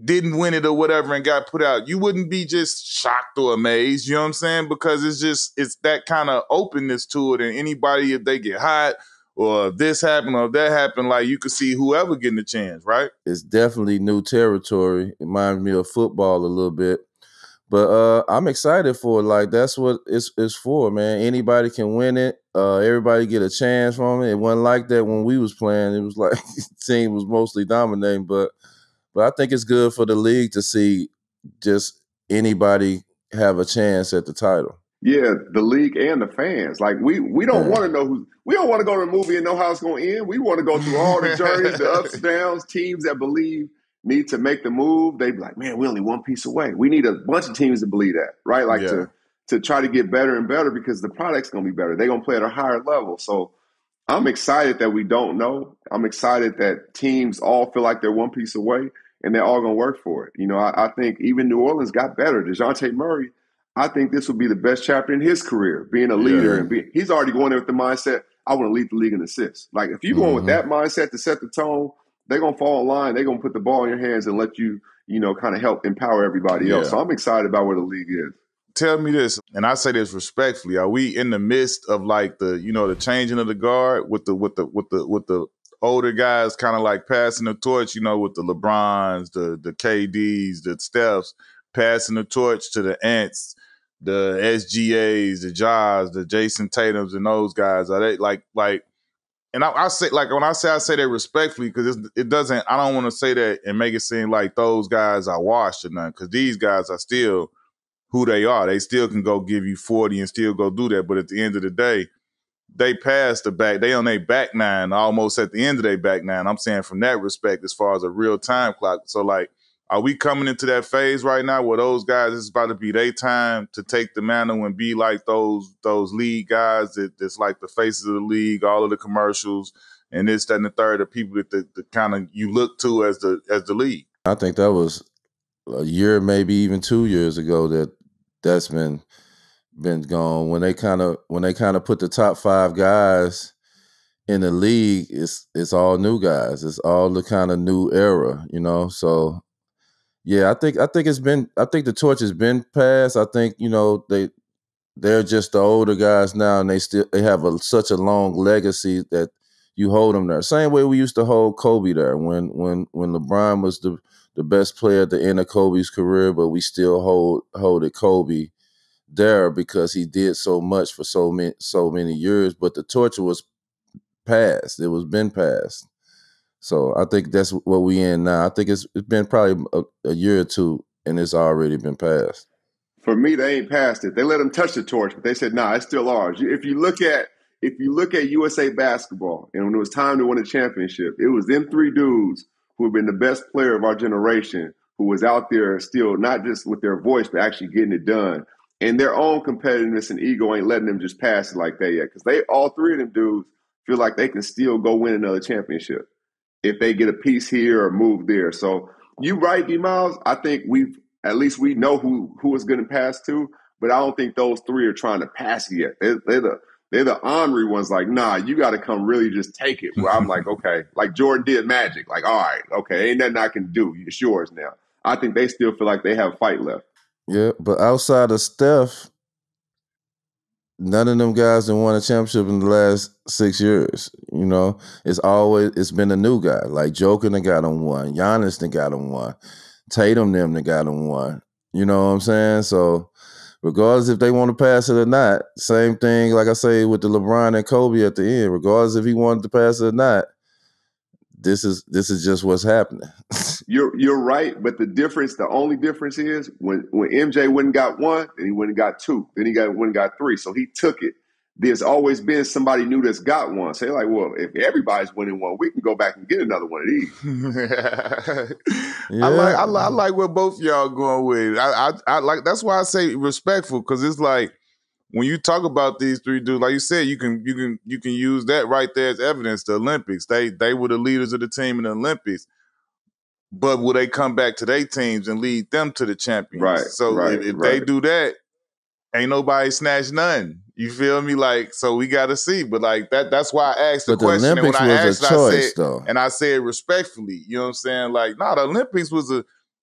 didn't win it or whatever and got put out, you wouldn't be just shocked or amazed. You know what I'm saying? Because it's that kind of openness to it. And anybody, if they get hot, or if this happened or if that happened, like you could see whoever getting a chance, right? It's definitely new territory. It reminds me of football a little bit. But I'm excited for it. Like, that's what it's for, man. Anybody can win it. Everybody get a chance from it. It wasn't like that when we was playing. It was like the team was mostly dominating. But I think it's good for the league to see just anybody have a chance at the title. Yeah, the league and the fans. Like, we don't want to know we don't want to go to the movie and know how it's going to end. We want to go through all the journeys, the ups and downs. Teams that believe need to make the move. They be like, man, we're only one piece away. We need a bunch of teams to believe that, right? Like to try to get better and better, because the product's going to be better. They're going to play at a higher level. So I'm excited that we don't know. I'm excited that teams all feel like they're one piece away and they're all going to work for it. I think even New Orleans got better. DeJounte Murray, I think this will be the best chapter in his career, being a leader. And he's already going there with the mindset, I want to lead the league in assists. Like, if you're going with that mindset to set the tone, they're going to fall in line. They're going to put the ball in your hands and let you, kind of help empower everybody else. So I'm excited about where the league is. Tell me this, and I say this respectfully: are we in the midst of like the, the changing of the guard with the older guys kind of like passing the torch, with the LeBrons, the KDs, the Stephs, passing the torch to the Ants, the SGAs, the Jaws, the Jason Tatums, and those guys. Are they like? And I say, like, when I say that respectfully, because it doesn't. I don't want to say that and make it seem like those guys are washed or nothing. Because these guys are still who they are. They still can go give you 40 and still go do that. But at the end of the day, they passed the back. They on their back nine, almost at the end of their back nine. I'm saying from that respect, as far as a real time clock. So, like, are we coming into that phase right now where those guys, it's about to be their time to take the mantle and be like those league guys that's like the faces of the league, all of the commercials, and this, that, and the third, the people that the kind of you look to as the league? I think that was a year, maybe even 2 years ago that's been gone. When they kind of put the top 5 guys in the league, it's all new guys. It's all the kind of new era, So yeah, I think the torch has been passed. I think they're just the older guys now, and they have such a long legacy that you hold them there. Same way we used to hold Kobe there when LeBron was the best player at the end of Kobe's career, but we still hold Kobe there because he did so much for so many years. But the torch was passed. It was been passed. So I think that's what we in now. I think it's been probably a year or two, and it's already been passed. For me, they ain't passed it. They let them touch the torch, but they said, "Nah, it's still ours." If you look at USA basketball, and when it was time to win a championship, it was them 3 dudes who have been the best player of our generation, who was out there still not just with their voice, but actually getting it done. And their own competitiveness and ego ain't letting them just pass it like that yet, because all 3 of them dudes feel like they can still go win another championship if they get a piece here or move there. So you right, D Miles. I think we know who is going to pass to, but I don't think those 3 are trying to pass it yet. They're the ornery ones. Like, nah, you got to come really just take it. Where I'm like, okay, like Jordan did Magic. Like, all right, okay, ain't nothing I can do. It's yours now. I think they still feel like they have fight left. Yeah, but outside of Steph, none of them guys have won a championship in the last 6 years. It's been a new guy. Like Joker done got him one. Giannis done got him one. Tatum them done got him one. You know what I'm saying? So regardless if they want to pass it or not, same thing like I say with the LeBron and Kobe at the end. Regardless if he wanted to pass it or not, this is just what's happening. You're right, but the only difference is when MJ went and got 1, then he went and got 2, then he went and got 3. So he took it. There's always been somebody new that's got 1. So they're like, well, if everybody's winning 1, we can go back and get another one of these. Yeah. I like what both y'all going with. I like, that's why I say respectful, because it's like when you talk about these 3 dudes, like you said, you can use that right there as evidence. The Olympics, they were the leaders of the team in the Olympics. But will they come back to their teams and lead them to the champions? Right. So if they do that, ain't nobody snatch none. You feel me? Like, so we got to see. But like that's why I asked the question. Olympics and when I asked, choice, though. And I said respectfully. You know what I'm saying? Like, the Olympics was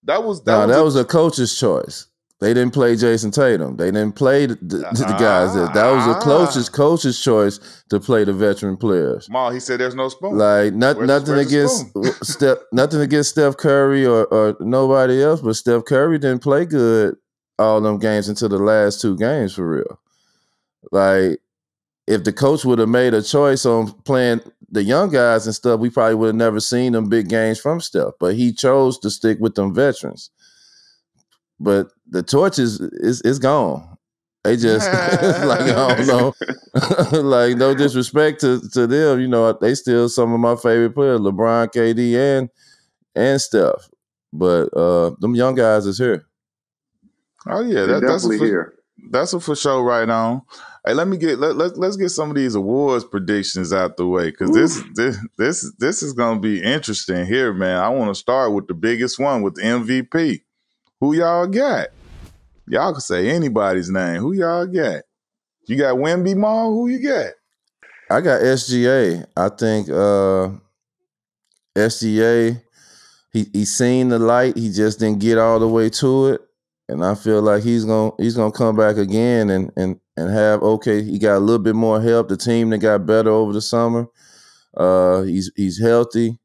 that was a coach's choice. They didn't play Jason Tatum. They didn't play the guys. That was a coach's choice to play the veteran players. Ma, he said there's no spoon. Like nothing against Steph Curry or nobody else, but Steph Curry didn't play good all them games until the last 2 games for real. Like if the coach would have made a choice on playing the young guys and stuff, we probably would have never seen them big games from Steph. But he chose to stick with them veterans. But the torch is gone. They just like, I don't know. Like, no disrespect to them, they still some of my favorite players, LeBron, KD, and Steph. But them young guys is here. Oh yeah, that's definitely here. That's a for sure right on. Hey, let's get some of these awards predictions out the way, because this is gonna be interesting here, man. I want to start with the biggest one, with the MVP. Who y'all got? Y'all can say anybody's name. Who y'all got? You got Wemby, Maul? Who you got? I got SGA. I think SGA, he's seen the light. He just didn't get all the way to it. And I feel like he's gonna come back again and have, he got a little bit more help. The team that got better over the summer. He's healthy.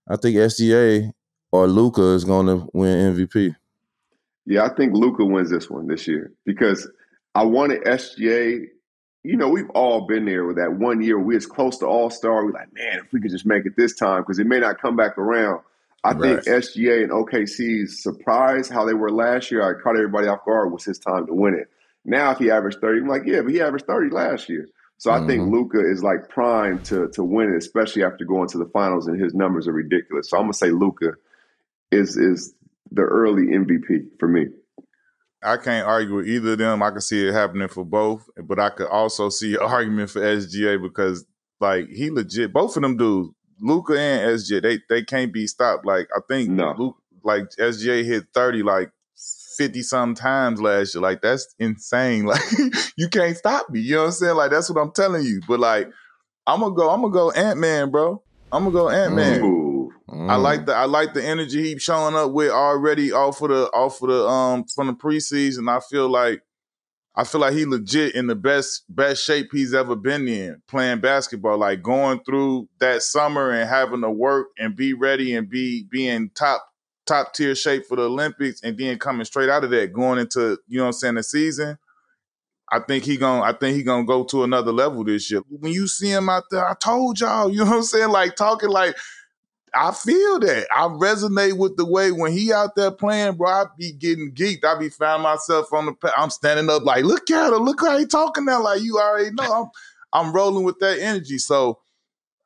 I think SGA or Luka is going to win MVP. Yeah, I think Luka wins this year because I wanted SGA. You know, we've all been there with that one year we was close to All-Star. We're like, man, if we could just make it this time because it may not come back around. I think SGA and OKC's surprise how they were last year. I caught everybody off guard. Was his time to win it. Now, if he averaged 30, I'm like, yeah, but he averaged 30 last year. So I think Luka is like primed to win it, especially after going to the finals, and his numbers are ridiculous. So I'm gonna say Luka is the early MVP for me. I can't argue with either of them. I can see it happening for both, but I could also see an argument for SGA because, like, he legit. Both of them dudes, Luka and SGA, they can't be stopped. Like, I think SGA hit 30 like 50-something times last year. Like, that's insane. Like, you can't stop me. You know what I'm saying? Like, that's what I'm telling you. But like, I'm gonna go Ant-Man, bro. I'm gonna go Ant-Man. Ooh. I like the energy he's showing up with already off of the from the preseason. I feel like he legit in the best shape he's ever been in playing basketball. Like going through that summer and having to work and be ready and be in top tier shape for the Olympics, and then coming straight out of that going into, you know what I'm saying, the season. I think he gonna go to another level this year. When you see him out there, I told y'all, you know what I'm saying, like talking like. I feel that. I resonate with the way when he out there playing, bro, I be getting geeked. I be finding myself I'm standing up like, look at her, look how he talking now. Like, you already know. I'm rolling with that energy. So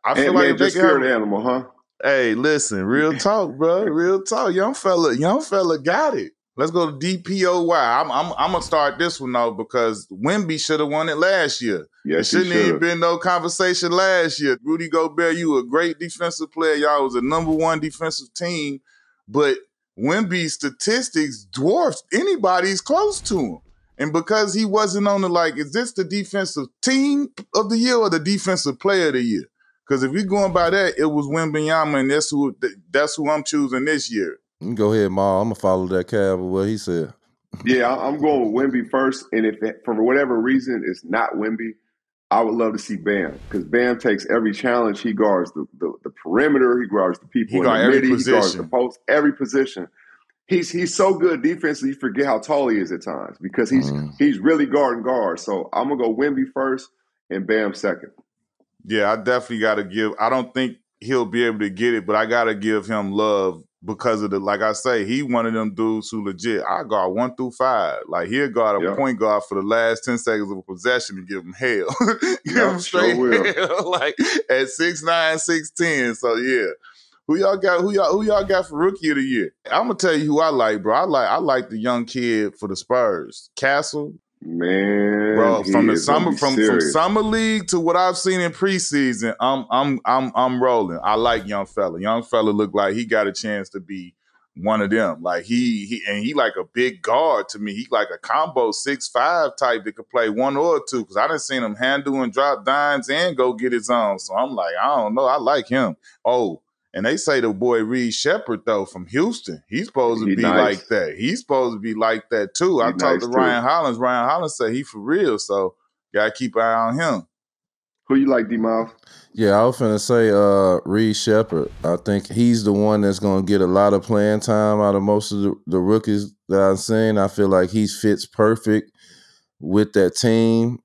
I feel like if they can spirit animal, huh? Hey, listen, real talk, bro. Real talk. Young fella got it. Let's go to DPOY. I'm gonna start this one though because Wemby should have won it last year. Yes, it shouldn't even been no conversation last year. Rudy Gobert, you a great defensive player. Y'all was a #1 defensive team, but Wemby's statistics dwarfed anybody's close to him. And because he wasn't on is this the defensive team of the year or the defensive player of the year? Because if you're going by that, it was Wembanyama, and that's who I'm choosing this year. You can go ahead, Ma. I'm going to follow that Cav with what he said. Yeah, I'm going with Wemby first. And if for whatever reason it's not Wemby, I would love to see Bam. Because Bam takes every challenge. He guards the perimeter. He guards the people in the midi. He guards the post. Every position. He's so good defensively, you forget how tall he is at times because he's really guarding guards. So I'm going to go Wemby first and Bam second. Yeah, I definitely got to I don't think he'll be able to get it, but I got to give him love because of like I say, he one of them dudes who legit, I guard 1 through 5. Like he'll guard a point guard for the last 10 seconds of a possession and give him hell. Give him straight hell. Like at 6'9", 6'10". So yeah. Who y'all got for rookie of the year? I'm gonna tell you who I like, bro. I like the young kid for the Spurs. Castle. Man, bro, from summer league to what I've seen in preseason, I'm rolling. I like young fella. Young fella look like he got a chance to be one of them. Like he like a big guard to me. He like a combo 6'5" type that could play 1 or 2. Because I done seen him handle and drop dimes and go get his own. So I'm like, I don't know. I like him. Oh. And they say the boy Reed Shepherd, though, from Houston, he's supposed to be like that. He's supposed to be like that, too. I talked to Ryan Hollins. Ryan Hollins said he for real, so got to keep an eye on him. Who you like, D-Miles? Yeah, I was finna say Reed Shepherd. I think he's the one that's going to get a lot of playing time out of most of the rookies that I've seen. I feel like he fits perfect with that team.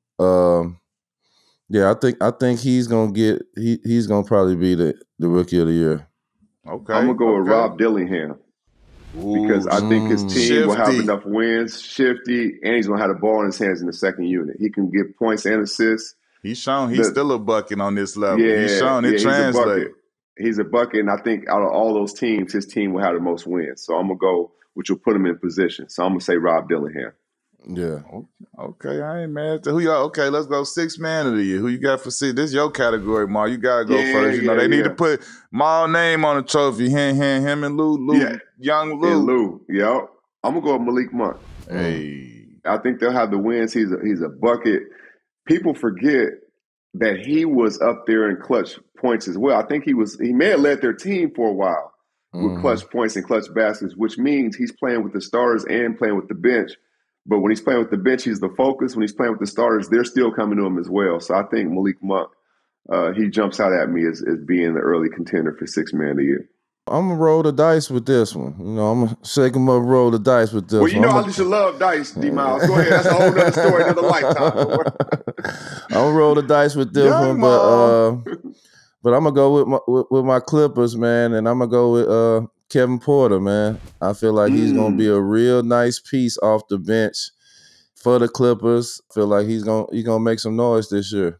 Yeah, I think he's gonna he's gonna probably be the rookie of the year. Okay, I'm gonna go with Rob Dillingham because I think his team will have enough wins, shifty, and he's gonna have the ball in his hands in the second unit. He can get points and assists. He's shown he's still a bucket on this level. Yeah, he's shown it translates. He's a bucket, and I think out of all those teams, his team will have the most wins. So I'm gonna go, which will put him in position. So I'm gonna say Rob Dillingham. Yeah. Okay, I ain't mad. Who y'all? Okay, let's go 6th man of the year. Who you got for 6? This is your category, Ma. You gotta go first. You know they need to put Ma name on the trophy. Him and Lou. Young Lou. And Lou. Yep. I'm gonna go with Malik Monk. Hey, I think they'll have the wins. He's a bucket. People forget that he was up there in clutch points as well. I think he may have led their team for a while with clutch points and clutch baskets, which means he's playing with the starters and playing with the bench. But when he's playing with the bench, he's the focus. When he's playing with the starters, they're still coming to him as well. So I think Malik Monk he jumps out at me as being the early contender for Sixth Man of the Year. I'm going to roll the dice with this one. You know, I'm going to shake him up, roll the dice with this one. Well, you one. know I used to love dice, D-Miles. Go ahead. That's a whole other story, another lifetime. I'm going to roll the dice with this one, but I'm going to go with my Clippers, man, and I'm going to go with Kevin Porter, man. I feel like he's going to be a real nice piece off the bench for the Clippers. I feel like he's gonna make some noise this year.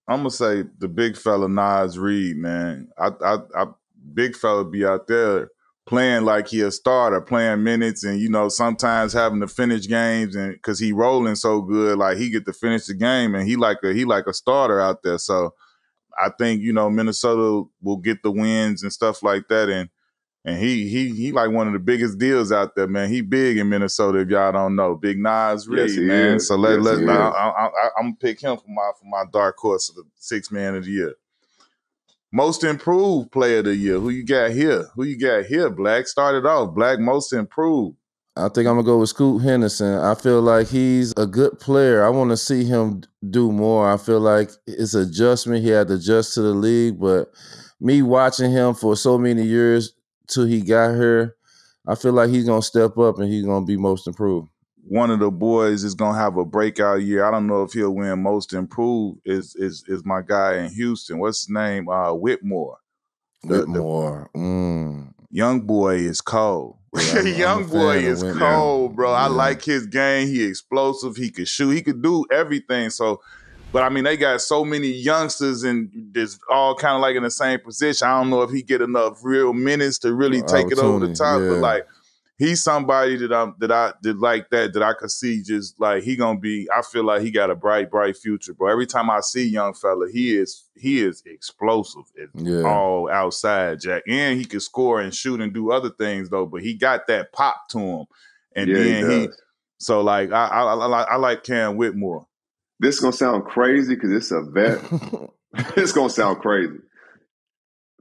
I'm gonna say the big fella Nas Reed, man. I big fella be out there playing like he a starter, playing minutes, and sometimes having to finish games, and because he rolling so good, like he get to finish the game, and he like a starter out there. So I think Minnesota will get the wins and stuff like that, and he like one of the biggest deals out there, man. He big in Minnesota, if y'all don't know. Big Nas Reed, yes, man. Is. So I'm gonna pick him for my dark horse of the Sixth Man of the Year. Most improved player of the year. Who you got here? Black started off. Black most improved. I think I'm gonna go with Scoot Henderson. I feel like he's a good player. I want to see him do more. I feel like it's adjustment. He had to adjust to the league, but me watching him for so many years till he got here, I feel like he's gonna step up and he's gonna be most improved. One of the boys is gonna have a breakout year. I don't know if he'll win most improved. Is my guy in Houston? What's his name? Whitmore. Whitmore. Young boy is cold. Yeah, Young boy is cold, bro. I like his game. He explosive. He could shoot. He could do everything. So, but I mean, they got so many youngsters and just all kind of like in the same position. I don't know if he get enough real minutes to really take it over the top. But like, he's somebody that I could see just like he gonna be. I feel like he got a bright future, bro. Every time I see young fella, he is explosive. It's all outside, Jack, and he can score and shoot and do other things though. But he got that pop to him, and then he. So like I like Cam Whitmore. This is gonna sound crazy because it's a vet. It's gonna sound crazy.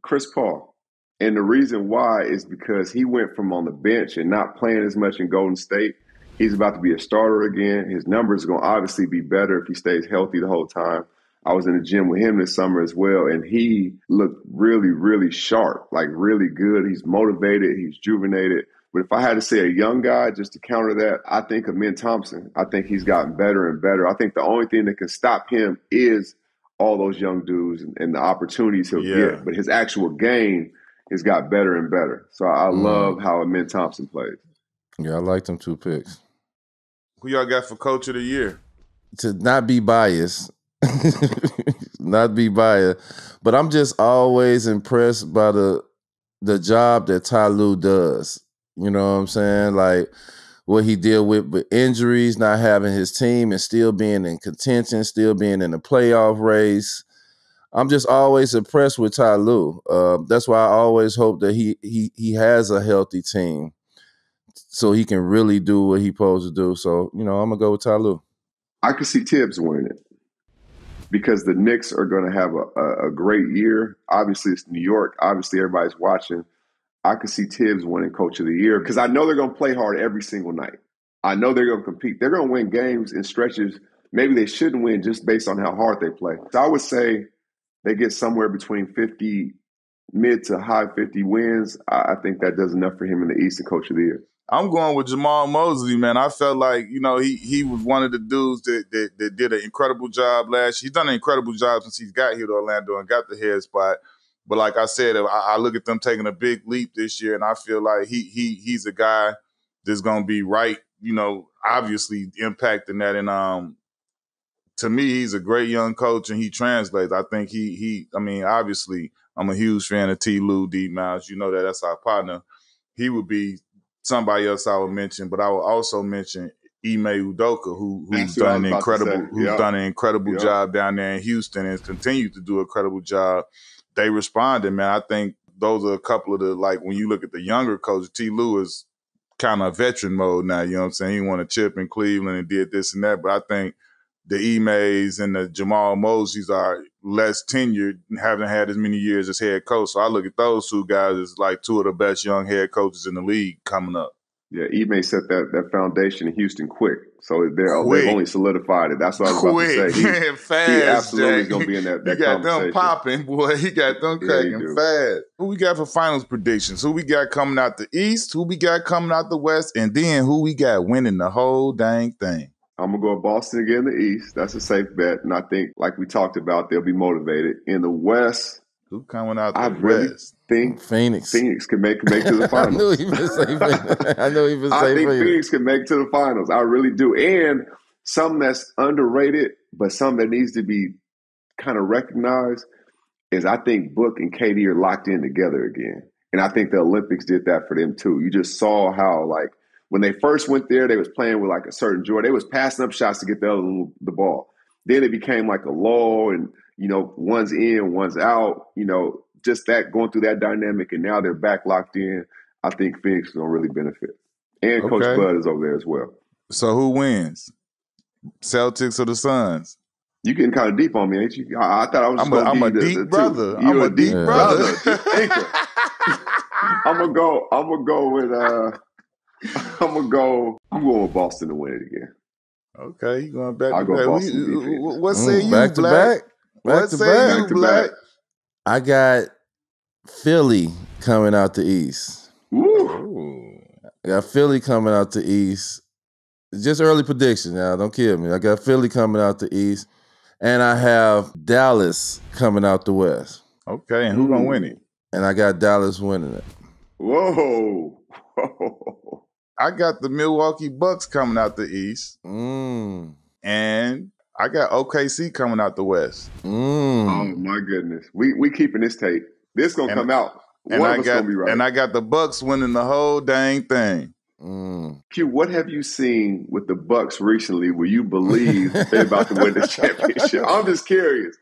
Chris Paul. And the reason why is because he went from on the bench and not playing as much in Golden State. He's about to be a starter again. His numbers are going to obviously be better if he stays healthy the whole time. I was in the gym with him this summer as well, and he looked really, really sharp, like really good. He's motivated. He's juvenated. But if I had to say a young guy just to counter that, I think of Amen Thompson. I think he's gotten better and better. I think the only thing that can stop him is all those young dudes and the opportunities he'll get. But his actual game has got better and better. So I love how Amen Thompson plays. Yeah, I like them 2 picks. Who y'all got for Coach of the Year? To not be biased, but I'm just always impressed by the job that Ty Lue does. You know what I'm saying? Like what he deal with injuries, not having his team and still being in contention, still being in the playoff race. I'm just always impressed with Ty Lue. That's why I always hope that he has a healthy team so he can really do what he's supposed to do. So, I'm going to go with Ty Lue. I could see Tibbs winning it because the Knicks are going to have a great year. Obviously, it's New York. Obviously, everybody's watching. I could see Tibbs winning Coach of the Year because I know they're going to play hard every single night. I know they're going to compete. They're going to win games in stretches. Maybe they shouldn't win just based on how hard they play. So I would say they get somewhere between 50, mid to high 50 wins. I think that does enough for him in the East to Coach of the Year. I'm going with Jamal Mosley, man. I felt like, he was one of the dudes that did an incredible job last year. He's done an incredible job since he's got here to Orlando and got the head spot. But like I said, I look at them taking a big leap this year, and I feel like he's a guy that's going to be right, obviously impacting that. And to me, he's a great young coach, and he translates. I think obviously, I'm a huge fan of T. Lue, D. Miles. You know that's our partner. He would be somebody else I would mention, but I would also mention Ime Udoka, who's done an incredible job down there in Houston and continued to do a incredible job. They responded, man. I think those are a couple of the, like, when you look at the younger coach, T. Lue is kind of veteran mode now, you know what I'm saying? He won a chip in Cleveland and did this and that, but I think the Imes and the Jamal Mosleys are less tenured and haven't had as many years as head coach. So I look at those 2 guys as like 2 of the best young head coaches in the league coming up. Yeah, Ime set that foundation in Houston quick. So they've only solidified it. That's what I was about to say. He Fast, absolutely Jack. is going to be in that He got them conversation. popping, boy. He got them cracking fast. Who we got for finals predictions? Who we got coming out the East? Who we got coming out the West? And then who we got winning the whole dang thing? I'm going to go with Boston again in the East. That's a safe bet. And I think, like we talked about, they'll be motivated. In the West, who coming out the West? Really think Phoenix can make to the finals. I knew he would say Phoenix. I think Phoenix can make to the finals. I really do. And something that's underrated, but something that needs to be kind of recognized is I think Book and KD are locked in together again. And I think the Olympics did that for them too. You just saw how, like, when they first went there, they was playing with like a certain joy. They was passing up shots to get the ball. Then it became like a lull and, one's in, one's out, just that going through that dynamic. And now they're back locked in. I think Phoenix is going to really benefit. And Coach Bud is over there as well. So who wins? Celtics or the Suns? You getting kind of deep on me, ain't you? I thought I was just going to be I'm a deep brother. I'm a deep brother. I'm going with Boston to win it again. Okay, you going back I'll to go back. Boston What say you, back Black? Back to back. Black? I got Philly coming out the East. Ooh. I got Philly coming out the East. Just early prediction now. Don't kill me. I got Philly coming out the East. And I have Dallas coming out the West. Okay, and who gonna win it? And I got Dallas winning it. Whoa. I got the Milwaukee Bucks coming out the East. And I got OKC coming out the West. Oh my goodness. We keeping this tape. This gonna come out. One of us gonna be right. And I got the Bucks winning the whole dang thing. Q, what have you seen with the Bucks recently where you believe they're about to win the championship? I'm just curious.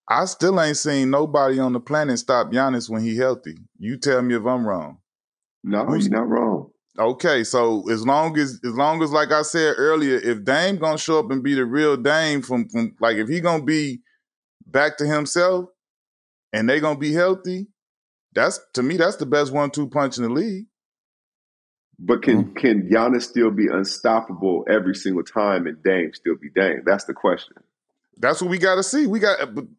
I still ain't seen nobody on the planet stop Giannis when he healthy. You tell me if I'm wrong. No, you're not wrong. Okay, so as long as like I said earlier, if Dame gonna show up and be the real Dame from like if he gonna be back to himself and they gonna be healthy, to me that's the best 1-2 punch in the league. But can Giannis still be unstoppable every single time and Dame still be Dame? That's the question. That's what we got to see.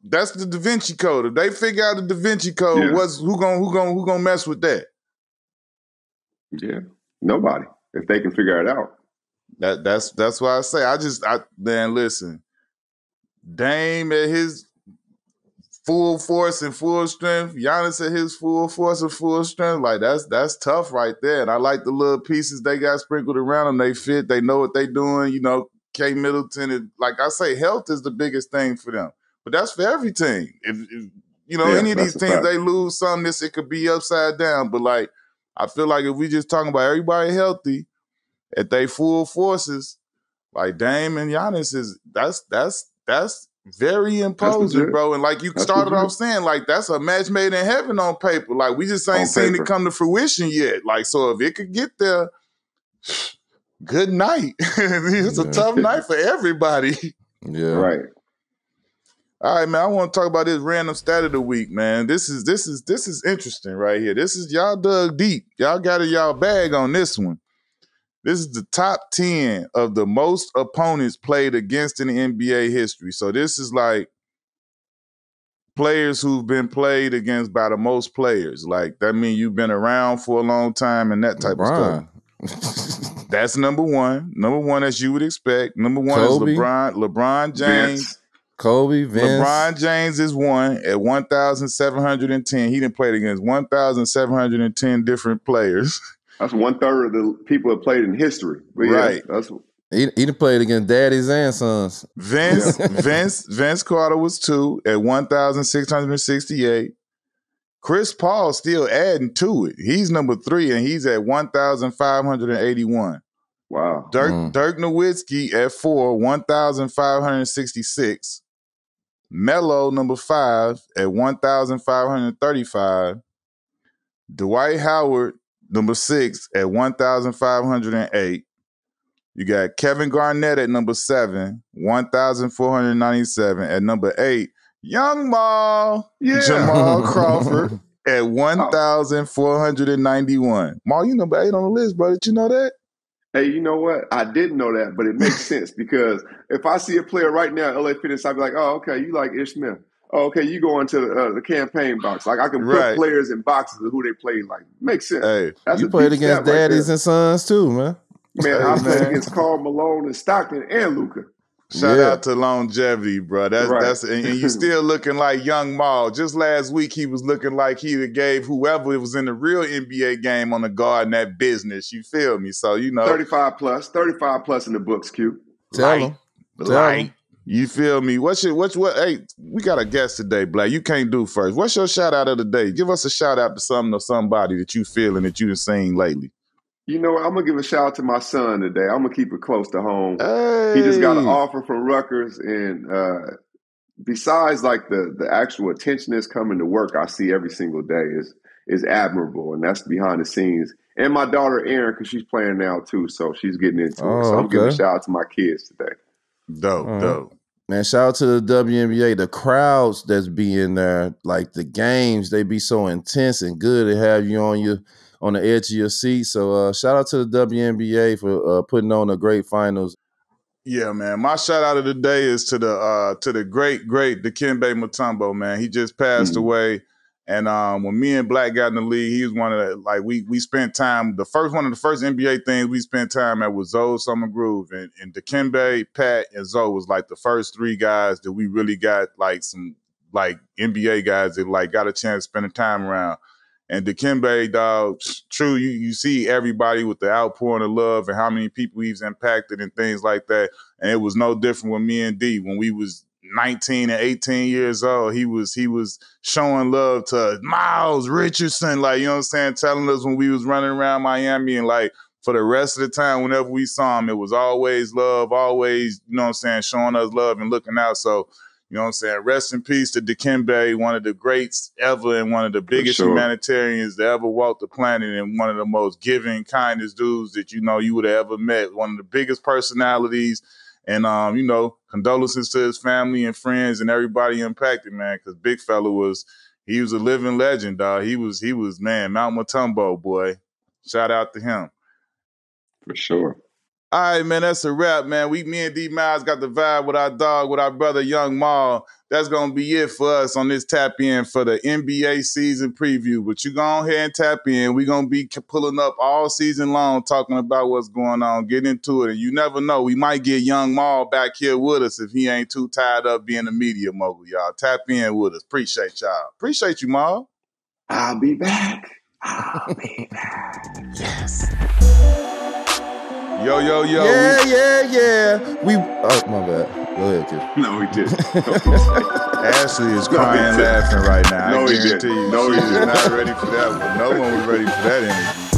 That's the Da Vinci Code. If they figure out the Da Vinci Code, who gonna mess with that? Yeah, nobody. If they can figure it out, that's why I say man, listen, Dame at his full force and full strength, Giannis at his full force and full strength, like that's tough right there. And I like the little pieces they got sprinkled around them. They fit. They know what they doing. K Middleton, like I say, health is the biggest thing for them. But that's for every team. If any of these teams, they lose something, it could be upside down. But like, I feel like if we just talking about everybody healthy at their full forces, like Dame and Giannis that's very imposing, bro. And like you started off saying, like that's a match made in heaven on paper. Like we just ain't seen it come to fruition yet. Like so, if it could get there. Good night. It's a tough night for everybody. Yeah. Right. All right, man. I want to talk about this random stat of the week, man. This is interesting right here. This is y'all dug deep. Y'all got it y'all bag on this one. This is the top 10 of the most opponents played against in the NBA history. So this is like players who've been played against by the most players. Like that means you've been around for a long time and that type of stuff. That's number one. Number one, as you would expect. Number one Kobe. Is LeBron James. Vince. Kobe, Vince. LeBron James is one at 1,710. He done played against 1,710 different players. That's 1/3 of the people that played in history. But right. He done played against daddies and sons. Vince Carter was 2 at 1,668. Chris Paul still adding to it. He's number 3, and he's at 1,581. Wow. Dirk Nowitzki at 4, 1,566. Melo, number 5, at 1,535. Dwight Howard, number 6, at 1,508. You got Kevin Garnett at number 7, 1,497. At number 8, Young Jamal Crawford At 1,491. Maul, you number 8 on the list, bro. Did you know that? Hey, you know what? I didn't know that, but it makes sense because if I see a player right now, LA Fitness, I'd be like, oh, okay, you like Ishmael. Oh, okay, you go into the campaign box. Like I can put players in boxes of who they play. Like makes sense. Hey, that's you played against daddies and sons too, man. Man, I played against Karl Malone and Stockton and Luka. Shout out to longevity, bro. That's and you still looking like young Maul. Just last week, he was looking like he gave whoever was in the real NBA game on the guard in that business. You feel me? So 35 plus in the books, Q. Tell him. You feel me? What? Hey, we got a guest today, Black. You can't do first. What's your shout out of the day? Give us a shout out to something or somebody that you feeling that you've seen lately. You know what? I'm going to give a shout out to my son today. I'm going to keep it close to home. Hey. He just got an offer from Rutgers. And besides like the actual attention that's coming to work, I see every single day is admirable. And that's behind the scenes. And my daughter, Erin, because she's playing now too. So she's getting into it. So I'm giving a shout out to my kids today. Dope. Man, shout out to the WNBA. The crowds that's being there, like the games, they be so intense and good to have you on the edge of your seat. So shout out to the WNBA for putting on a great finals. Yeah, man. My shout out of the day is to the great Dikembe Mutombo, man. He just passed away. And when me and Black got in the league, he was one of the, like, we spent time, one of the first NBA things we spent time at was Zoe Summer Groove. And Dikembe, Pat, and Zoe was like the first 3 guys that we really got like some like NBA guys that like got a chance to spend the time around. And Dikembe, dog, true, you see everybody with the outpouring of love and how many people he's impacted and things like that. And it was no different with me and D. When we was 19 and 18 years old, he was showing love to Miles Richardson, like, you know what I'm saying, telling us when we was running around Miami, and like for the rest of the time, whenever we saw him, it was always love, always, you know what I'm saying, showing us love and looking out. So, you know what I'm saying, rest in peace to Dikembe, one of the greats ever and one of the biggest humanitarians that ever walked the planet and one of the most giving, kindest dudes that you would have ever met, one of the biggest personalities. And, condolences to his family and friends and everybody impacted, man, because big fella he was a living legend, dog. He was, man, Mount Mutombo, boy. Shout out to him. For sure. All right, man, that's a wrap, man. Me and D Miles got the vibe with our dog, with our brother Young Maul. That's going to be it for us on this Tap In for the NBA season preview. But you go ahead and tap in. We're going to be pulling up all season long, talking about what's going on, getting into it. And you never know, we might get Young Maul back here with us if he ain't too tired up being a media mogul, y'all. Tap in with us. Appreciate y'all. Appreciate you, Maul. I'll be back. Yes. Yo. Yeah. Oh, my bad. Go ahead, kid. No, he didn't. Ashley is crying, laughing right now. No, I guarantee you. No, she is not ready for that one. No one was ready for that energy.